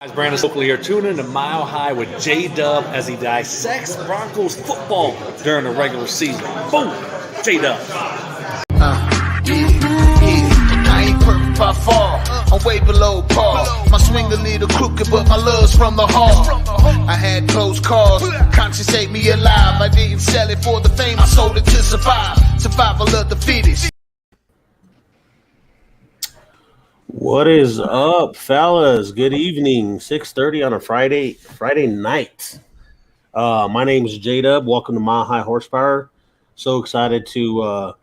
Guys, Brandon Stokely here. Tune in to Mile High with J-Dub as he dissects Broncos football during the regular season. Boom! J-Dub. I ain't perfect by far. I'm way below par. My swing a little crooked, but my love's from the heart. I had close calls. Conscience ate me alive. I didn't sell it for the fame. I sold it to survive. Survival of the fittest. What is up, fellas? Good evening. 6:30 on a Friday night. My name is J-Dub. Welcome to Mile High Horsepower. So excited to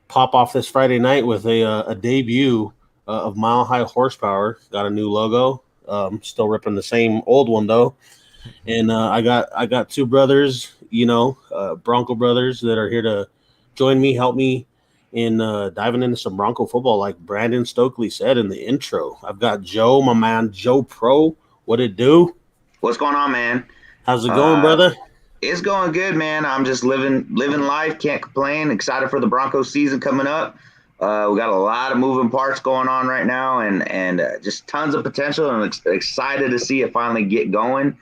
pop off this Friday night with a debut of Mile High Horsepower. Got a new logo. Still ripping the same old one though. And I got two brothers, Bronco brothers that are here to join me, help me in diving into some Bronco football, like Brandon Stokely said in the intro. I've got Joe, my man, Joe Pro. What it do? What's going on, man? How's it going, brother? It's going good, man. I'm just living life. Can't complain. Excited for the Broncos season coming up. We got a lot of moving parts going on right now, and just tons of potential. And I'm excited to see it finally get going.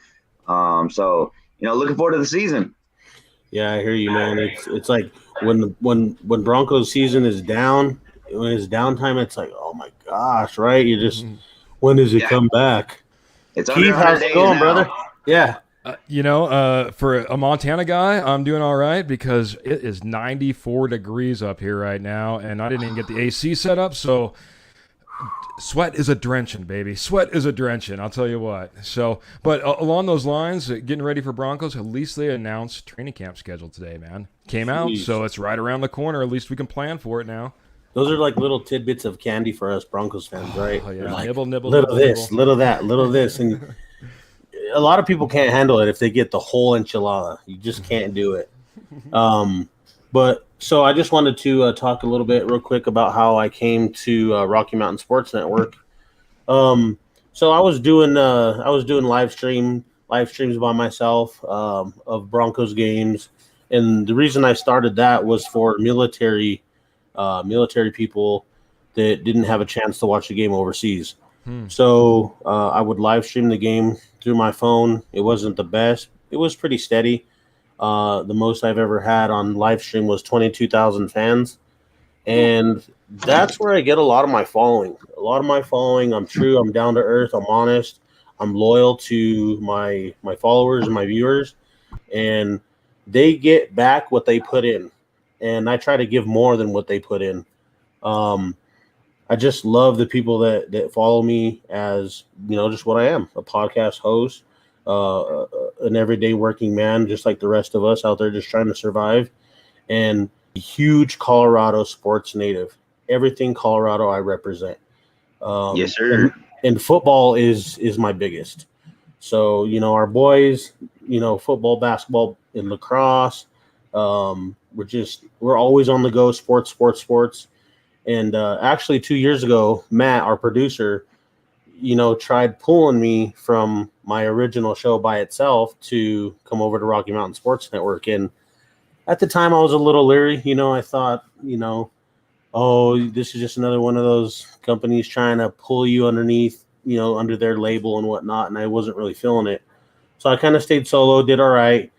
So looking forward to the season. Yeah, I hear you, man. It's like when Broncos season is down, when it's downtime, it's like, oh my gosh, right? You just when does it come back? It's Keith, how's it going, brother? Yeah. For a Montana guy, I'm doing all right because it is 94 degrees up here right now, and I didn't even get the AC set up, so sweat is a drenching, baby. Sweat is a drenching, I'll tell you what. So, but along those lines, getting ready for Broncos, at least they announced training camp schedule today, man. Came out, so it's right around the corner. At least we can plan for it now. Those are like little tidbits of candy for us Broncos fans, right? Oh, yeah. Like, nibble, little this, nibble. little that, little this. And a lot of people can't handle it if they get the whole enchilada. You just can't do it. But so I just wanted to talk a little bit real quick about how I came to Rocky Mountain Sports Network. So I was doing live streams by myself of Broncos games, and the reason I started that was for military people that didn't have a chance to watch the game overseas. So I would live stream the game through my phone. It wasn't the best. It was pretty steady. The most I've ever had on live stream was 22,000 fans. And that's where I get a lot of my following. I'm true. I'm down to earth. I'm honest. I'm loyal to my followers and my viewers. And they get back what they put in. And I try to give more than what they put in. I just love the people that follow me as, just what I am, a podcast host, an everyday working man, just like the rest of us out there just trying to survive, and a huge Colorado sports native. Everything Colorado I represent. Yes, sir. And football is my biggest. So, our boys, football, basketball, and lacrosse, we're always on the go, sports. And actually 2 years ago, Matt, our producer, tried pulling me from my original show by itself to come over to Rocky Mountain Sports Network. And at the time I was a little leery, I thought, oh, this is just another one of those companies trying to pull you underneath, under their label and whatnot. And I wasn't really feeling it. So I kind of stayed solo, did all right.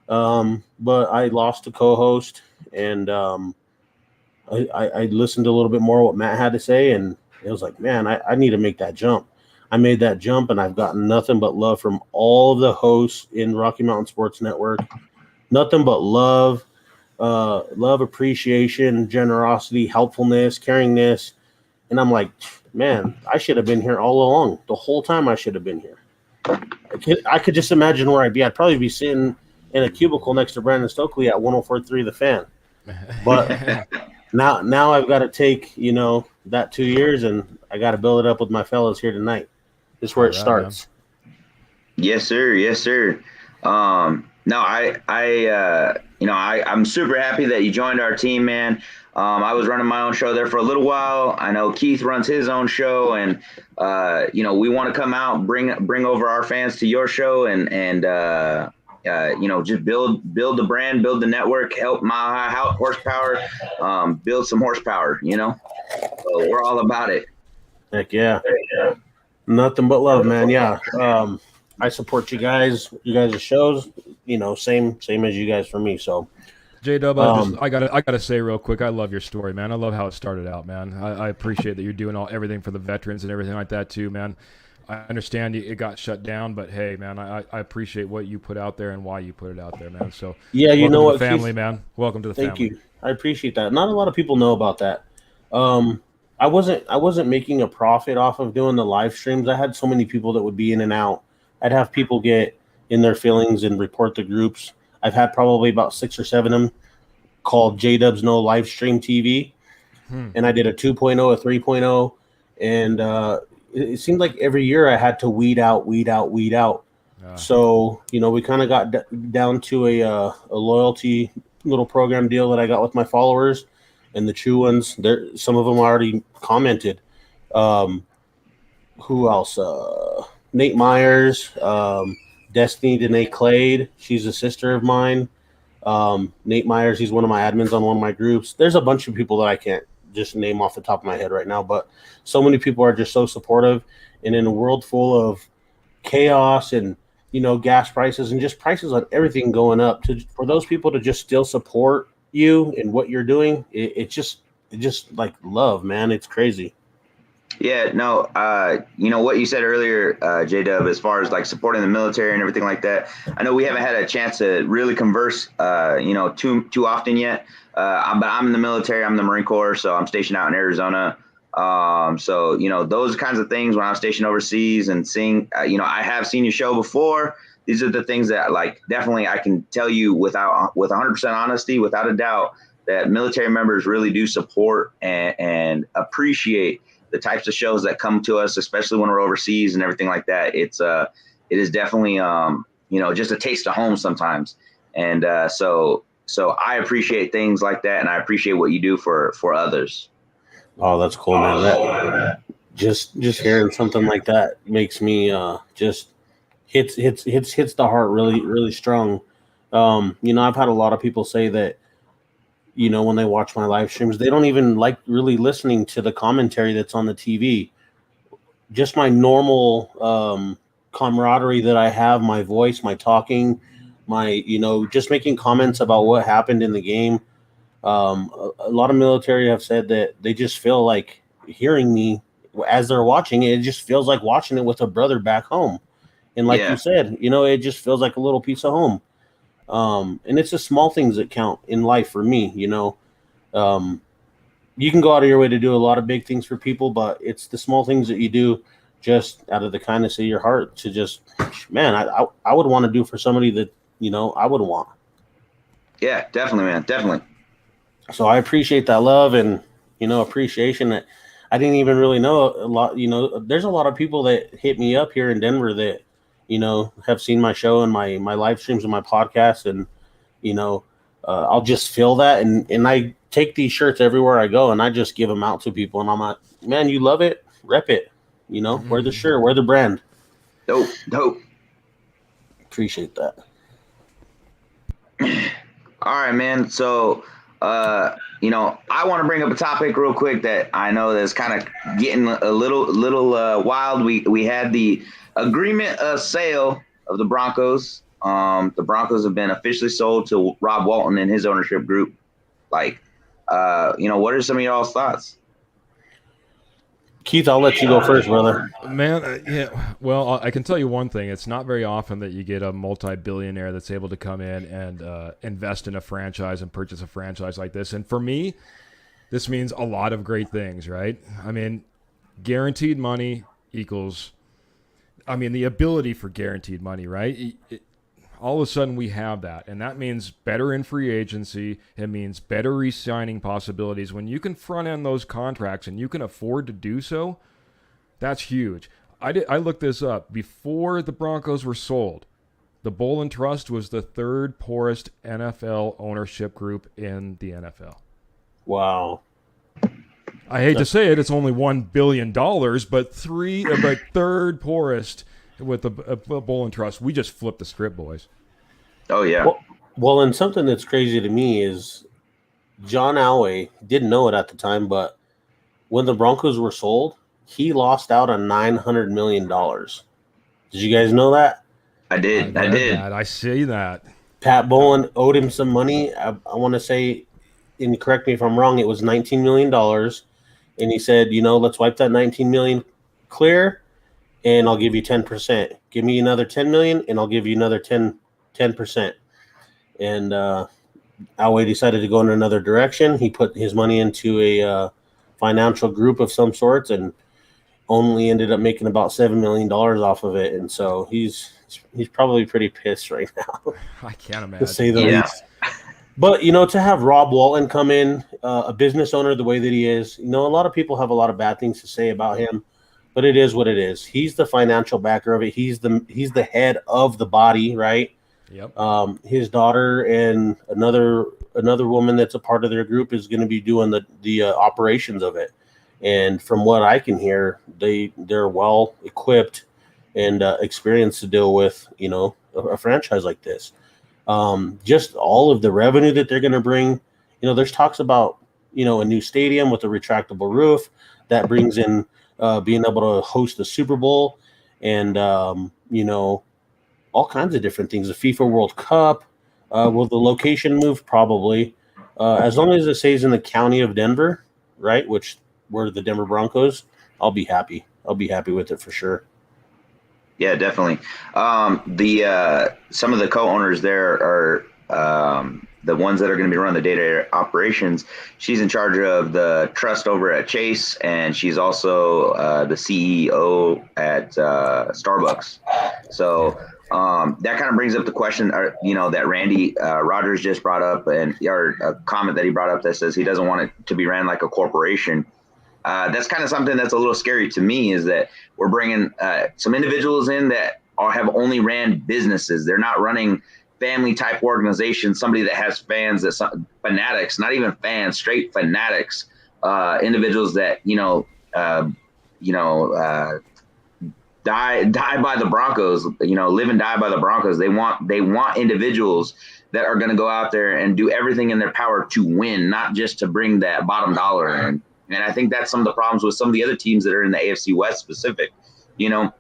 But I lost a co-host, and I listened a little bit more what Matt had to say, and it was like, man, I need to make that jump. I made that jump, and I've gotten nothing but love from all of the hosts in Rocky Mountain Sports Network. Nothing but love, appreciation, generosity, helpfulness, caringness. And I'm like, man, I should have been here all along. The whole time I should have been here. I could just imagine where I'd be. I'd probably be sitting in a cubicle next to Brandon Stokely at 104.3 The Fan. But now I've got to take, that 2 years, and I got to build it up with my fellas here tonight. This is where it starts. Man. Yes, sir. Yes, sir. I'm super happy that you joined our team, man. I was running my own show there for a little while. I know Keith runs his own show, and we want to come out, bring over our fans to your show, and just build the brand, build the network, help Mile High Horsepower, build some horsepower. So we're all about it. Heck yeah. Nothing but love, man. Yeah. I support you guys' shows, same as you guys for me. So J-Dub, I gotta say real quick, I love your story, man. I love how it started out, man. I appreciate that you're doing everything for the veterans and everything like that too, man. I understand it got shut down, but hey, man, I appreciate what you put out there and why you put it out there, man. So yeah, welcome to what, the family, Keith? man. Welcome to the Thank family. you. I appreciate that. Not a lot of people know about that. I wasn't making a profit off of doing the live streams. I had so many people that would be in and out. I'd have people get in their feelings and report the groups. I've had probably about 6 or 7 of them called J-Dub's No Live Stream TV. And I did a 2.0, a 3.0, and it seemed like every year I had to weed out. So, we kind of got down to a loyalty little program deal that I got with my followers, and the true ones. Some of them already commented. Who else? Nate Myers, Destiny Danae Clade. She's a sister of mine. Nate Myers, he's one of my admins on one of my groups. There's a bunch of people that I can't just name off the top of my head right now, but so many people are just so supportive. And in a world full of chaos and gas prices and just prices on everything going up, for those people to just still support you and what you're doing, it's just like love, man. It's crazy. Yeah, no, what you said earlier, J-Dub, as far as like supporting the military and everything like that. I know we haven't had a chance to really converse, too often yet. But I'm in the military. I'm in the Marine Corps, so I'm stationed out in Arizona. So those kinds of things when I'm stationed overseas and seeing, I have seen your show before. These are the things that like definitely I can tell you with 100% honesty, without a doubt, that military members really do support and appreciate the types of shows that come to us, especially when we're overseas and everything like that. It is definitely, just a taste of home sometimes. And so I appreciate things like that. And I appreciate what you do for others. Oh, that's cool, man. That just hearing something like that makes me just hits the heart really, really strong. I've had a lot of people say that, when they watch my live streams, they don't even like really listening to the commentary that's on the TV. Just my normal camaraderie that I have, my voice, my talking, my, just making comments about what happened in the game. A lot of military have said that they just feel like hearing me as they're watching it. It just feels like watching it with a brother back home. And like you said, it just feels like a little piece of home. And it's the small things that count in life for me. You can go out of your way to do a lot of big things for people, but it's the small things that you do just out of the kindness of your heart to just, man, I would want to do for somebody that, I would want. Yeah, definitely, man. Definitely. So I appreciate that love and, appreciation that I didn't even really know a lot. There's a lot of people that hit me up here in Denver that, have seen my show and my live streams and my podcast. And, I'll just feel that. And I take these shirts everywhere I go and I just give them out to people. And I'm like, man, you love it, rep it, wear the shirt, wear the brand. Dope. Appreciate that. All right, man. So, I want to bring up a topic real quick that I know that's kind of getting a little wild. We had the agreement sale of the Broncos. The Broncos have been officially sold to Rob Walton and his ownership group. Like, what are some of y'all's thoughts? Keith, I'll let you go first, brother. Man, yeah. Well, I can tell you one thing. It's not very often that you get a multi-billionaire that's able to come in and invest in a franchise and purchase a franchise like this. And for me, this means a lot of great things, right? I mean, guaranteed money equals, the ability for guaranteed money, right? All of a sudden we have that, and that means better in free agency. It means better re-signing possibilities. When you can front end those contracts and you can afford to do so, that's huge. I looked this up. Before the Broncos were sold, the Bolin Trust was the third poorest NFL ownership group in the NFL. Wow. I hate to say it, it's only $1 billion, but third poorest with the Bolin Trust. We just flipped the script, boys. Oh, yeah. Well, and something that's crazy to me is John Elway didn't know it at the time, but when the Broncos were sold, he lost out on $900 million. Did you guys know that? I did. I did. That. I see that. Pat Bowlen owed him some money. I want to say, and correct me if I'm wrong, it was $19 million. And he said, let's wipe that $19 million clear, and I'll give you 10%. Give me another $10 million, and I'll give you another 10%. And Elway decided to go in another direction. He put his money into a financial group of some sorts, and only ended up making about $7 million off of it. And so he's probably pretty pissed right now. I can't imagine. To say the least. But, to have Rob Walton come in, a business owner the way that he is, a lot of people have a lot of bad things to say about him, but it is what it is. He's the financial backer of it. He's the head of the body, right? Yep. His daughter and another woman that's a part of their group is going to be doing the operations of it. And from what I can hear, they're well equipped and experienced to deal with, a franchise like this. Just all of the revenue that they're going to bring, there's talks about, a new stadium with a retractable roof that brings in being able to host the Super Bowl and, all kinds of different things. The FIFA World Cup, will the location move? Probably. As long as it stays in the county of Denver, right, which were the Denver Broncos, I'll be happy. I'll be happy with it for sure. Yeah, definitely. Some of the co-owners there are the ones that are going to be running the day-to-day operations. She's in charge of the trust over at Chase, and she's also the CEO at Starbucks. So that kind of brings up the question, that Randy Rogers just brought up, and or a comment that he brought up that says he doesn't want it to be ran like a corporation. That's kind of something that's a little scary to me, is that we're bringing some individuals in that have only ran businesses. They're not running family type organizations, somebody that has fans, fanatics, not even fans, straight fanatics, individuals that, die by the Broncos, live and die by the Broncos. They want individuals that are going to go out there and do everything in their power to win, not just to bring that bottom dollar in. And I think that's some of the problems with some of the other teams that are in the AFC West specific. We have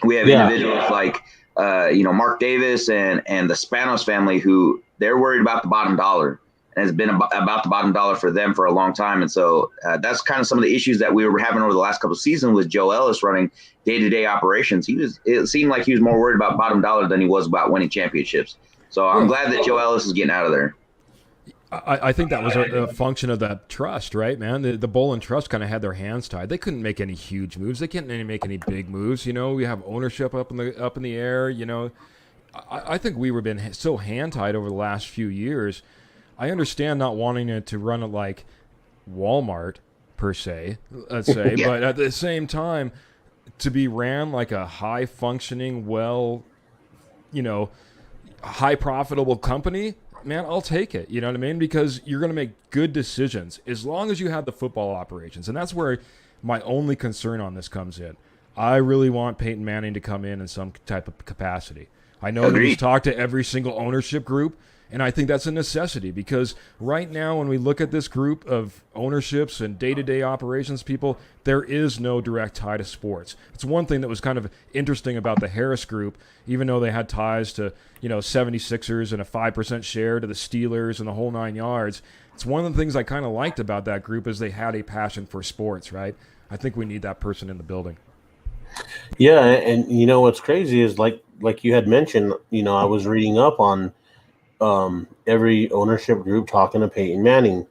individuals like, Mark Davis and the Spanos family, who they're worried about the bottom dollar, and has been about the bottom dollar for them for a long time. And so that's kind of some of the issues that we were having over the last couple of seasons with Joe Ellis running day-to-day operations. It seemed like he was more worried about bottom dollar than he was about winning championships. So I'm glad that Joe Ellis is getting out of there. I think that was a function of that trust, right, man? The Bowlen Trust kind of had their hands tied. They couldn't make any huge moves. They couldn't make any big moves. We have ownership up in the air. I think we were been so hand tied over the last few years. I understand not wanting it to run it like Walmart per se, let's say, but at the same time, to be ran like a high functioning, high profitable company. Man, I'll take it. You know what I mean? Because you're going to make good decisions as long as you have the football operations. And that's where my only concern on this comes in. I really want Peyton Manning to come in some type of capacity. I know that he's talked to every single ownership group, and I think that's a necessity, because right now when we look at this group of ownerships and day-to-day operations people, there is no direct tie to sports. It's one thing that was kind of interesting about the Harris group, even though they had ties to 76ers and a 5% share to the Steelers and the whole 9 yards. It's one of the things I kind of liked about that group is they had a passion for sports, right? I think we need that person in the building. Yeah, and what's crazy is like you had mentioned, I was reading up on every ownership group talking to Peyton Manning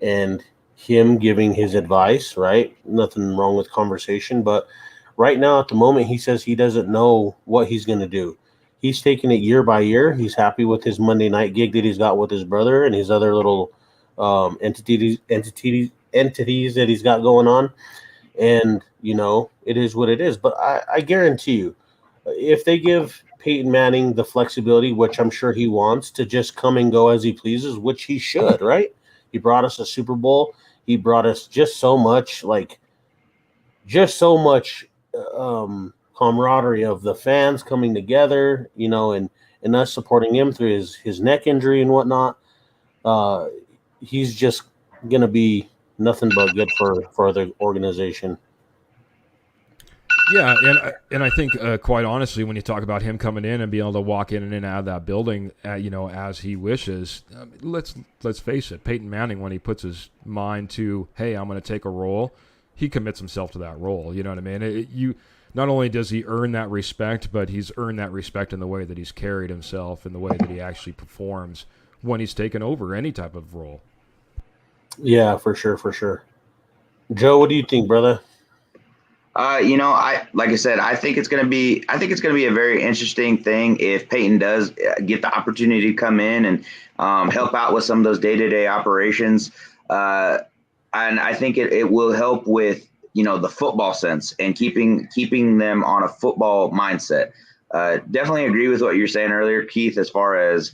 and him giving his advice, right? Nothing wrong with conversation, but right now at the moment he says he doesn't know what he's going to do. He's taking it year by year. He's happy with his Monday night gig that he's got with his brother and his other little entities that he's got going on. And, it is what it is. But I guarantee you, if they give Peyton Manning the flexibility, which I'm sure he wants, to just come and go as he pleases, which he should, right? He brought us a Super Bowl. He brought us just so much camaraderie of the fans coming together, and us supporting him through his neck injury and whatnot. He's just going to be nothing but good for the organization. Yeah, and I think quite honestly, when you talk about him coming in and being able to walk in and out of that building, as he wishes, let's face it, Peyton Manning, when he puts his mind to, hey, I'm going to take a role, he commits himself to that role. You know what I mean? Not only does he earn that respect, but he's earned that respect in the way that he's carried himself and the way that he actually performs when he's taken over any type of role. Yeah, for sure. Joe, what do you think, brother? Like I said, I think it's gonna be a very interesting thing if Peyton does get the opportunity to come in and help out with some of those day-to-day operations, and I think it will help with the football sense and keeping them on a football mindset. Definitely agree with what you're saying earlier, Keith, as far as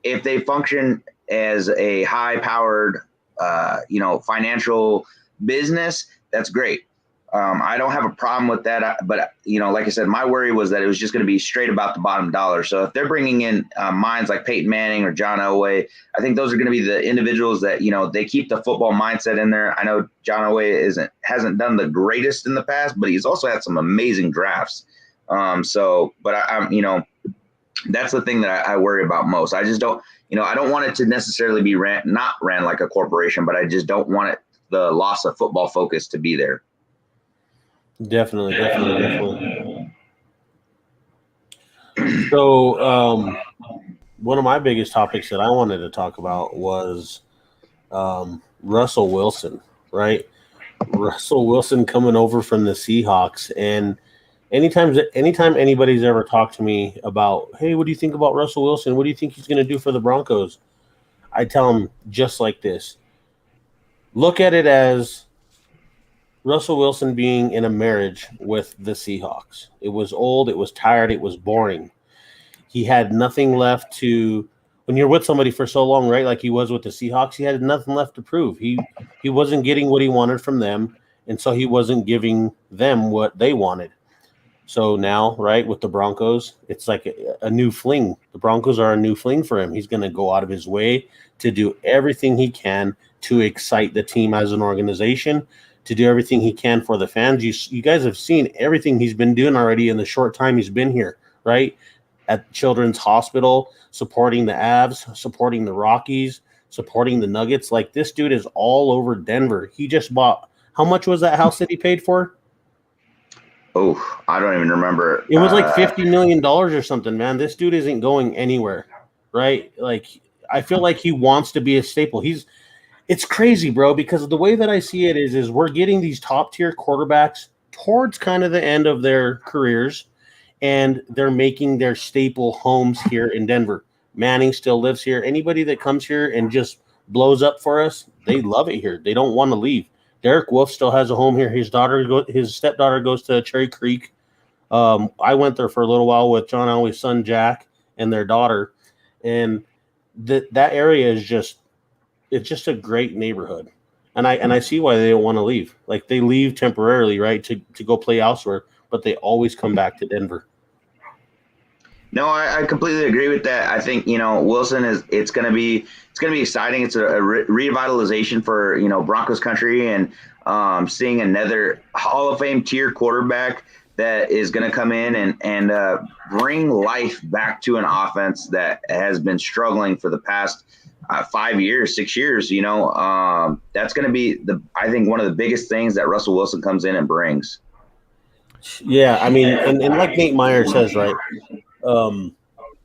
if they function as a high-powered financial business, that's great. I don't have a problem with that, but like I said, my worry was that it was just going to be straight about the bottom dollar. So if they're bringing in minds like Peyton Manning or John Elway, I think those are going to be the individuals that they keep the football mindset in there. I know John Elway hasn't done the greatest in the past, but he's also had some amazing drafts. That's the thing that I worry about most. I just don't, I don't want it to necessarily be not ran like a corporation, but I just don't want the loss of football focus to be there. Definitely. So, one of my biggest topics that I wanted to talk about was Russell Wilson, right? Russell Wilson coming over from the Seahawks. And anytime anybody's ever talked to me about, hey, what do you think about Russell Wilson? What do you think he's going to do for the Broncos? I tell them just like this. Look at it as Russell Wilson being in a marriage with the Seahawks. It was old, it was tired, it was boring. He had nothing left to – when you're with somebody for so long, right, like he was with the Seahawks, he had nothing left to prove. He wasn't getting what he wanted from them, and so he wasn't giving them what they wanted. So now, right, with the Broncos, it's like a new fling. The Broncos are a new fling for him. He's going to go out of his way to do everything he can to excite the team as an organization, to do everything he can for the fans. You guys have seen everything he's been doing already in the short time he's been here, right? At Children's Hospital, supporting the Avs, supporting the Rockies, supporting the Nuggets. Like, this dude is all over Denver. He just bought – how much was that house that he paid for? Oh, I don't even remember. It was like $50 million or something, man. This dude isn't going anywhere, right? Like, I feel like he wants to be a staple. It's crazy, bro, because the way that I see it is we're getting these top-tier quarterbacks towards kind of the end of their careers, and they're making their staple homes here in Denver. Manning still lives here. Anybody that comes here and just blows up for us, they love it here. They don't want to leave. Derek Wolf still has a home here. His stepdaughter goes to Cherry Creek. I went there for a little while with John Elway's son, Jack, and their daughter, and that area is just – it's just a great neighborhood. And I see why they don't want to leave. Like, they leave temporarily, right, to go play elsewhere, but they always come back to Denver. No, I completely agree with that. I think, Wilson it's going to be exciting. It's a revitalization for, Broncos country, and seeing another Hall of Fame tier quarterback that is going to come in and bring life back to an offense that has been struggling for the past 5 years, 6 years. That's going to be I think one of the biggest things that Russell Wilson comes in and brings. Yeah, I mean, and like Nate Meyer says, right,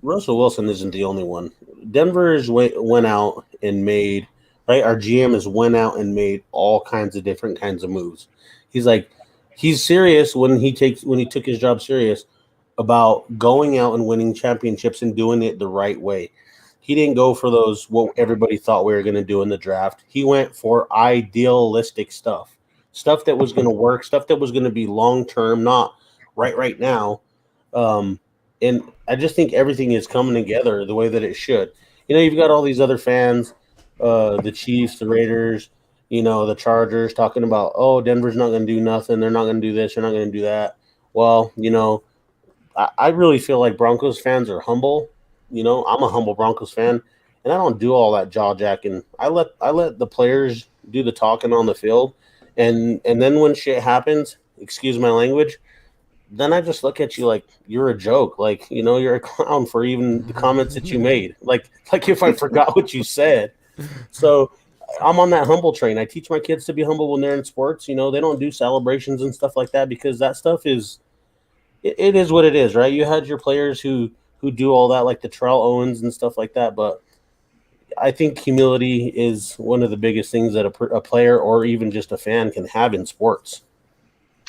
Russell Wilson isn't the only one. Denver went out and made, right, our GM has went out and made all kinds of different kinds of moves. He's serious when he took his job serious about going out and winning championships and doing it the right way. He didn't go for those, what everybody thought we were going to do in the draft. He went for idealistic stuff that was going to work, stuff that was going to be long-term, not right now. And I just think everything is coming together the way that it should. You've got all these other fans, the Chiefs, the Raiders, the Chargers talking about, oh, Denver's not going to do nothing. They're not going to do this. They're not going to do that. Well, I really feel like Broncos fans are humble. I'm a humble Broncos fan, and I don't do all that jaw jacking. I let the players do the talking on the field, and then when shit happens, excuse my language, then I just look at you like you're a joke. Like, you're a clown for even the comments that you made. Like if I forgot what you said. So I'm on that humble train. I teach my kids to be humble when they're in sports. They don't do celebrations and stuff like that because that stuff is it is what it is, right? You had your players who do all that, like the Terrell Owens and stuff like that, but I think humility is one of the biggest things that a player or even just a fan can have in sports.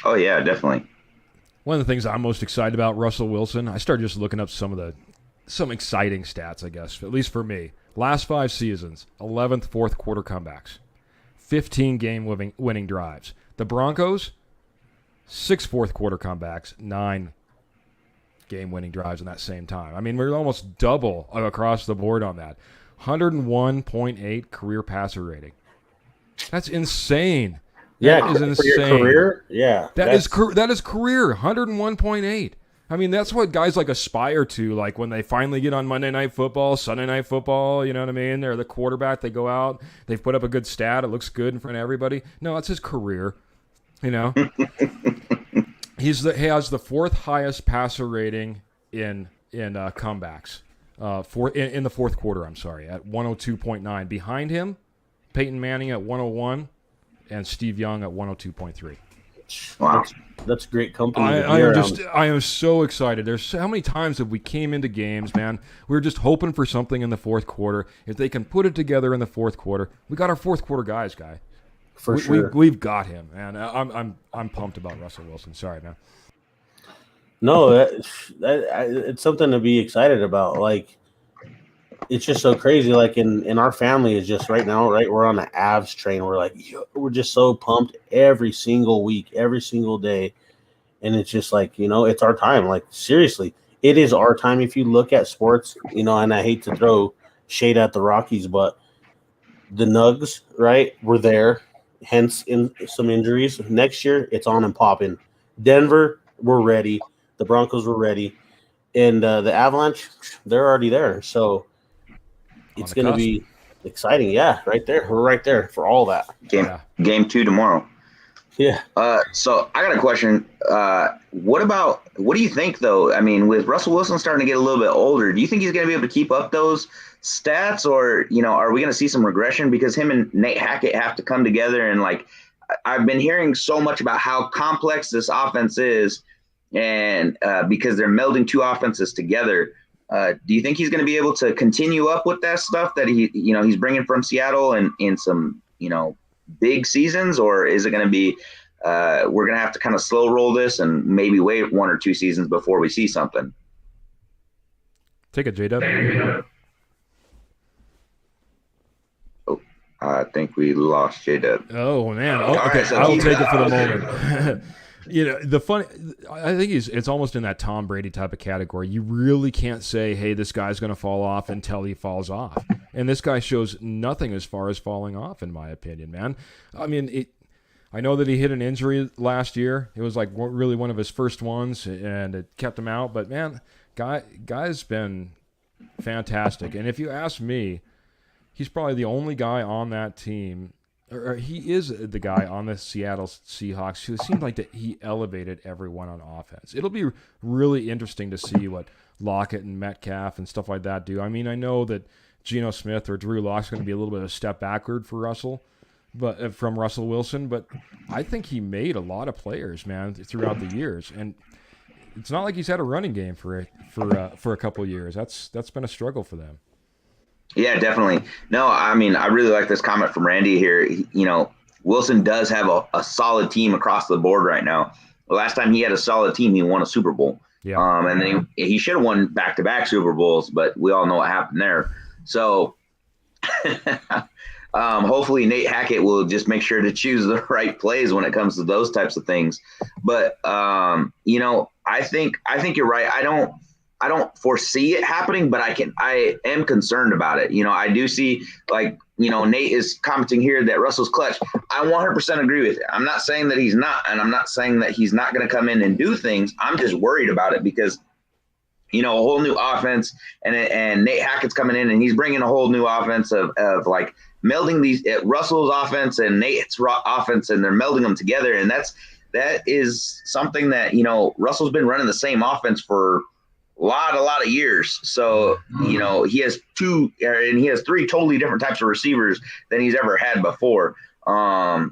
Oh, yeah, definitely. One of the things I'm most excited about, Russell Wilson, I started just looking up some exciting stats, I guess, at least for me. Last 5 seasons, 11th fourth quarter comebacks, 15 game winning drives. The Broncos, 6 fourth quarter comebacks, 9 game winning drives in that same time. I mean, we're almost double across the board on that. 101.8 career passer rating. That's insane. That is insane. For your career? Yeah. That is career, 101.8. I mean, that's what guys like aspire to, like when they finally get on Monday Night Football, Sunday Night Football, you know what I mean? They're the quarterback, they go out, they've put up a good stat, it looks good in front of everybody. No, that's his career, He has the 4th highest passer rating in comebacks. In the fourth quarter, I'm sorry, at 102.9. Behind him, Peyton Manning at 101 and Steve Young at 102.3. Wow. That's great company. I am so excited. There's how many times that we came into games, man. We were just hoping for something in the fourth quarter. If they can put it together in the fourth quarter, we got our fourth quarter guys, guy. For sure. We've got him, man. I'm pumped about Russell Wilson. Sorry, man. No, it's something to be excited about. Like, it's just so crazy. Like in our family is just right now, right? We're on the Avs train. We're just so pumped every single week, every single day. And it's just like, it's our time. Like, seriously, it is our time. If you look at sports, and I hate to throw shade at the Rockies, but the Nugs, right? We're there. Hence in some injuries. Next year, it's on and popping. Denver, we're ready. The Broncos were ready. And the Avalanche, they're already there. So it's going to be exciting. Yeah, right there. We're right there for all that. Game 2 tomorrow. Yeah. So I got a question. What do you think, though? I mean, with Russell Wilson starting to get a little bit older, do you think he's going to be able to keep up those stats, or, are we going to see some regression because him and Nate Hackett have to come together? And like, I've been hearing so much about how complex this offense is, and because they're melding 2 offenses together. Do you think he's going to be able to continue up with that stuff that he's bringing from Seattle and in some, big seasons, or is it going to be we're going to have to kind of slow roll this and maybe wait 1 or 2 seasons before we see something? Take it, J-Dub. Oh, I think we lost J-Dub. Oh, man. Okay, right, so I'll take it for the moment. I think it's almost in that Tom Brady type of category. You really can't say, hey, this guy's going to fall off until he falls off. And this guy shows nothing as far as falling off, in my opinion, man. I mean, I know that he hit an injury last year. It was like really one of his first ones, and it kept him out. But, man, guy's been fantastic. And if you ask me, he's probably the only guy on that team, or he is the guy on the Seattle Seahawks who seemed like that he elevated everyone on offense. It'll be really interesting to see what Lockett and Metcalf and stuff like that do. I mean, I know that Geno Smith or Drew Lock's going to be a little bit of a step backward for Russell, but from Russell Wilson. But I think he made a lot of players, man, throughout the years, and it's not like he's had a running game for a couple of years. That's been a struggle for them. Yeah, definitely. No, I mean, I really like this comment from Randy here. Wilson does have a solid team across the board right now. The last time he had a solid team, he won a Super Bowl. Yeah. And then he should have won back-to-back Super Bowls, but we all know what happened there. So hopefully Nate Hackett will just make sure to choose the right plays when it comes to those types of things. But, I think you're right. I don't foresee it happening, but I am concerned about it. I do see, like, Nate is commenting here that Russell's clutch. I 100% agree with it. I'm not saying that he's not, and I'm not saying that he's not going to come in and do things. I'm just worried about it because, a whole new offense, and Nate Hackett's coming in and he's bringing a whole new offense of like melding these Russell's offense and Nate's offense, and they're melding them together. And that is something that, Russell's been running the same offense for a lot of years. So, he has three totally different types of receivers than he's ever had before. The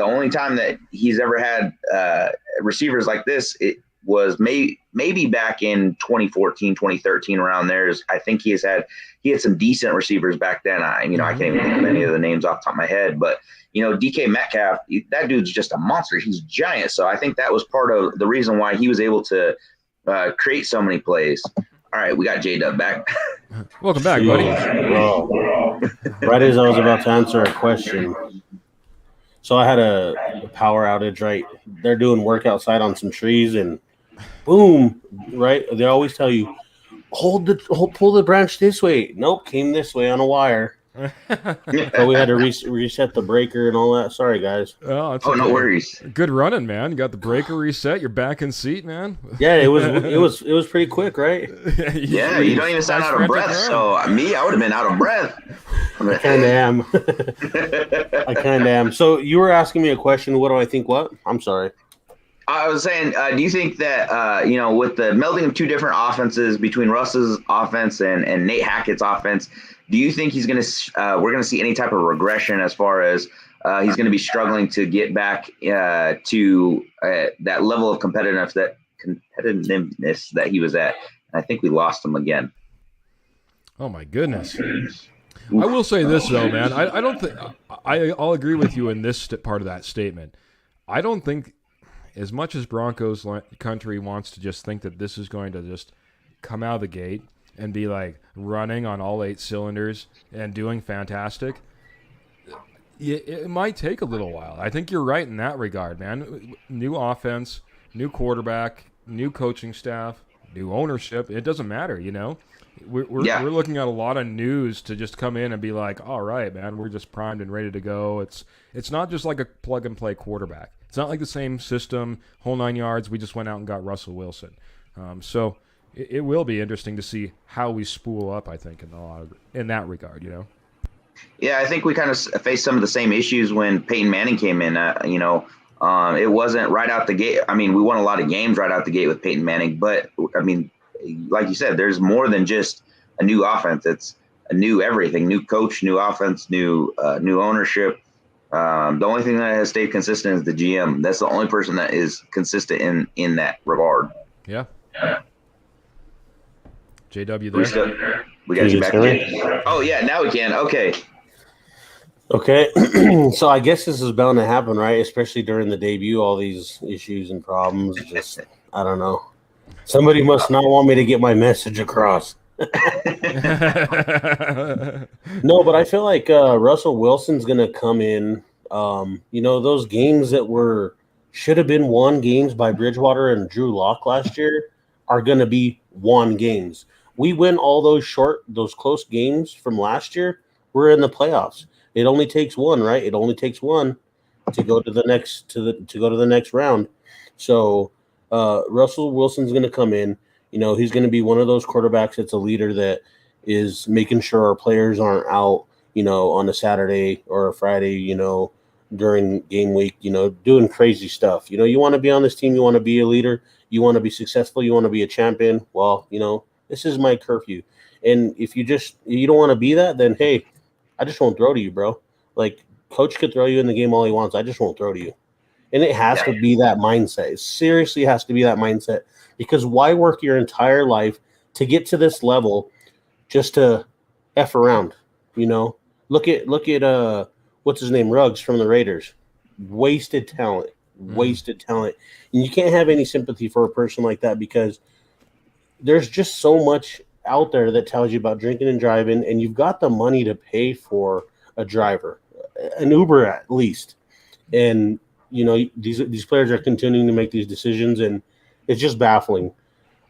only time that he's ever had receivers like this, it was maybe back in 2014, 2013, around there. I think he had some decent receivers back then. I can't even think of any of the names off the top of my head, but DK Metcalf, that dude's just a monster. He's giant. So I think that was part of the reason why he was able to create so many plays. All right, we got J-Dub back. Welcome back, buddy. Bro. Right as I was about to answer a question. So I had a power outage, right? They're doing work outside on some trees, and boom, right? They always tell you, pull the branch this way. Nope, came this way on a wire. So we had to reset the breaker and all that. Sorry, guys. Oh, no worries. Good running, man. You got the breaker reset. You're back in seat, man. Yeah, it was pretty quick, right? Yeah, you don't even sound out of breath. So I would have been out of breath. I kind of am. So you were asking me a question. What do I think? What? I'm sorry. I was saying, do you think that, with the melding of two different offenses between Russ's offense and Nate Hackett's offense, do you think we're going to see any type of regression as far as he's going to be struggling to get back to that level of competitiveness that he was at? And I think we lost him again. Oh, my goodness. I will say this, though, man. I don't think I'll agree with you in this part of that statement. I don't think, as much as Broncos country wants to just think that this is going to just come out of the gate and be like running on all 8 cylinders and doing fantastic, it might take a little while. I think you're right in that regard, man. New offense, new quarterback, new coaching staff, new ownership. It doesn't matter, We're looking at a lot of news to just come in and be like, all right, man, we're just primed and ready to go. It's not just like a plug-and-play quarterback. It's not like the same system, whole 9 yards. We just went out and got Russell Wilson. So it will be interesting to see how we spool up, I think, in that regard, Yeah, I think we kind of faced some of the same issues when Peyton Manning came in. It wasn't right out the gate. We won a lot of games right out the gate with Peyton Manning, but like you said, there's more than just a new offense. It's a new everything, new coach, new offense, new ownership. The only thing that has stayed consistent is the GM. That's the only person that is consistent in that regard. Yeah. JW there? We got you back. Oh, yeah, now we can. Okay. So I guess this is bound to happen, right? Especially during the debut, all these issues and problems. Just, I don't know. Somebody must not want me to get my message across. No, but I feel like Russell Wilson's going to come in. Those games that should have been won games by Bridgewater and Drew Lock last year are going to be won games. We win all those close games from last year. We're in the playoffs. It only takes one, right? It only takes one to go to the next round. So Russell Wilson's going to come in. He's going to be one of those quarterbacks that's a leader that is making sure our players aren't out, on a Saturday or a Friday, during game week, doing crazy stuff. You want to be on this team. You want to be a leader. You want to be successful. You want to be a champion. Well, this is my curfew. And if you don't want to be that, then, hey, I just won't throw to you, bro. Like, coach could throw you in the game all he wants. I just won't throw to you. And it has to be that mindset. It seriously has to be that mindset. Because why work your entire life to get to this level just to F around? Look at what's his name, Ruggs from the Raiders. Wasted talent. And you can't have any sympathy for a person like that because there's just so much out there that tells you about drinking and driving, and you've got the money to pay for a driver, an Uber at least. And these players are continuing to make these decisions, and it's just baffling.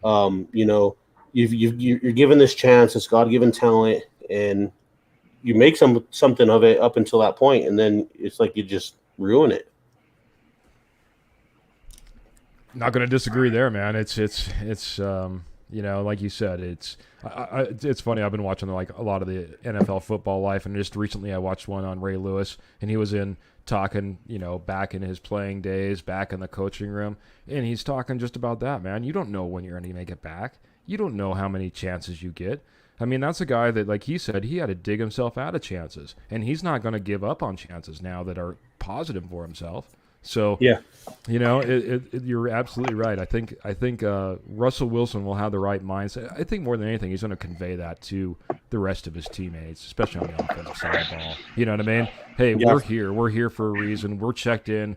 You're given this chance. It's God-given talent, and you make something of it up until that point, and then it's like you just ruin it. Not going to disagree there, man. It's Like you said, it's funny. I've been watching like a lot of the NFL Football Life, and just recently I watched one on Ray Lewis, and he was talking, back in his playing days, back in the coaching room, and he's talking just about that, man. You don't know when you're going to make it back. You don't know how many chances you get. I mean, that's a guy that, like he said, he had to dig himself out of chances, and he's not going to give up on chances now that are positive for himself. So, yeah, you're absolutely right. I think Russell Wilson will have the right mindset. I think more than anything, he's going to convey that to the rest of his teammates, especially on the offensive side of the ball. You know what I mean? Hey, yeah. we're here. We're here for a reason. We're checked in.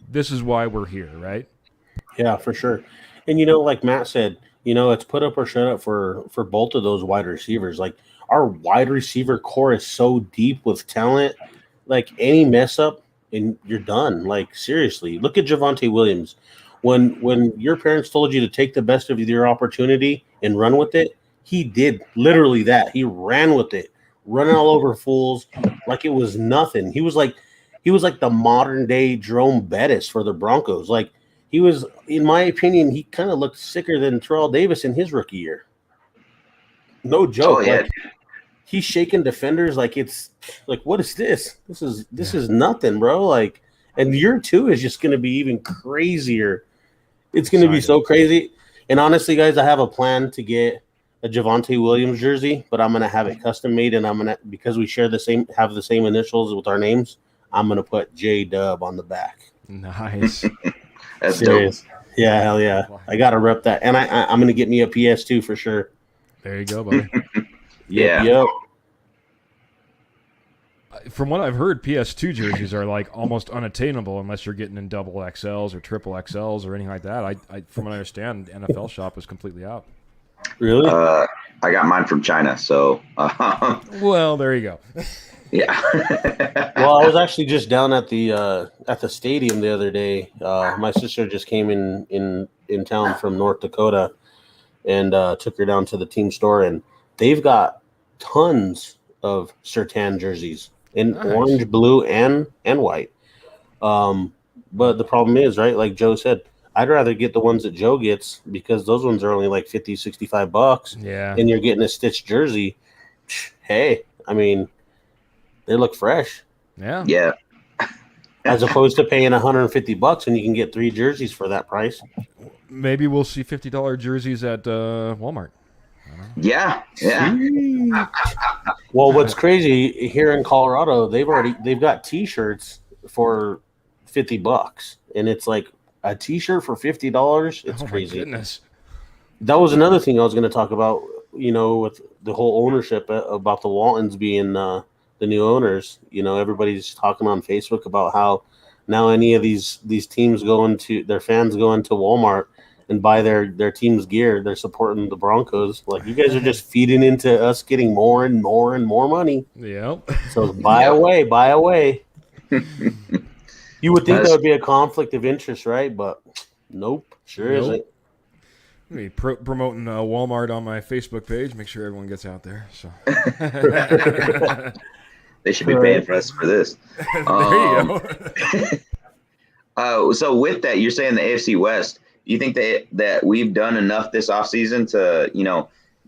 This is why we're here, right? Yeah, for sure. And like Matt said, it's put up or shut up for both of those wide receivers. Like, our wide receiver core is so deep with talent. Like, any mess up, and you're done. Like, seriously, look at Javonte Williams. When your parents told you to take the best of your opportunity and run with it, he did literally that. He ran with it, running all over fools like it was nothing. He was like the modern day Jerome Bettis for the Broncos. Like, he was, in my opinion, he kind of looked sicker than Terrell Davis in his rookie year. No joke. Oh, yeah. Like, he's shaking defenders like it's like, what is this? This is nothing, bro. Like, and year 2 is just going to be even crazier. It's going to be so crazy. And honestly, guys, I have a plan to get a Javonte Williams jersey, but I'm going to have it custom made, and because we have the same initials with our names, I'm going to put J-Dub on the back. Nice. That's Serious. dope. Yeah, hell yeah. I got to rep that. And I'm going to get me a PS2 for sure. There you go, buddy. Yeah. Yep. From what I've heard, PS2 jerseys are like almost unattainable unless you're getting in double XLs or triple XLs or anything like that. I from what I understand, NFL Shop is completely out. Really? I got mine from China, so Well, there you go. yeah. Well, I was actually just down at the stadium the other day. My sister just came in town from North Dakota, and took her down to the team store, and they've got tons of Sertan jerseys in orange, blue, and white. But the problem is, right, like Joe said, I'd rather get the ones that Joe gets, because those ones are only like $50, $65. Yeah. And you're getting a stitched jersey. Hey, I mean, they look fresh. Yeah. Yeah. As opposed to paying $150 and you can get 3 jerseys for that price. Maybe we'll see $50 jerseys at Walmart. Yeah. Yeah. Well, what's crazy here in Colorado, they've got T-shirts for $50, and it's like a T-shirt for $50. It's crazy. My goodness. That was another thing I was going to talk about. With the whole ownership about the Waltons being the new owners. Everybody's talking on Facebook about how now any of these teams their fans go into Walmart and buy their team's gear. They're supporting the Broncos. Like, you guys are just feeding into us getting more and more and more money. Yep. So buy away. You would think that would be a conflict of interest, right? But nope, sure isn't. Me promoting Walmart on my Facebook page. Make sure everyone gets out there. So They should be paying for us for this. there you go. So with that, you're saying the AFC West. You think that we've done enough this offseason to,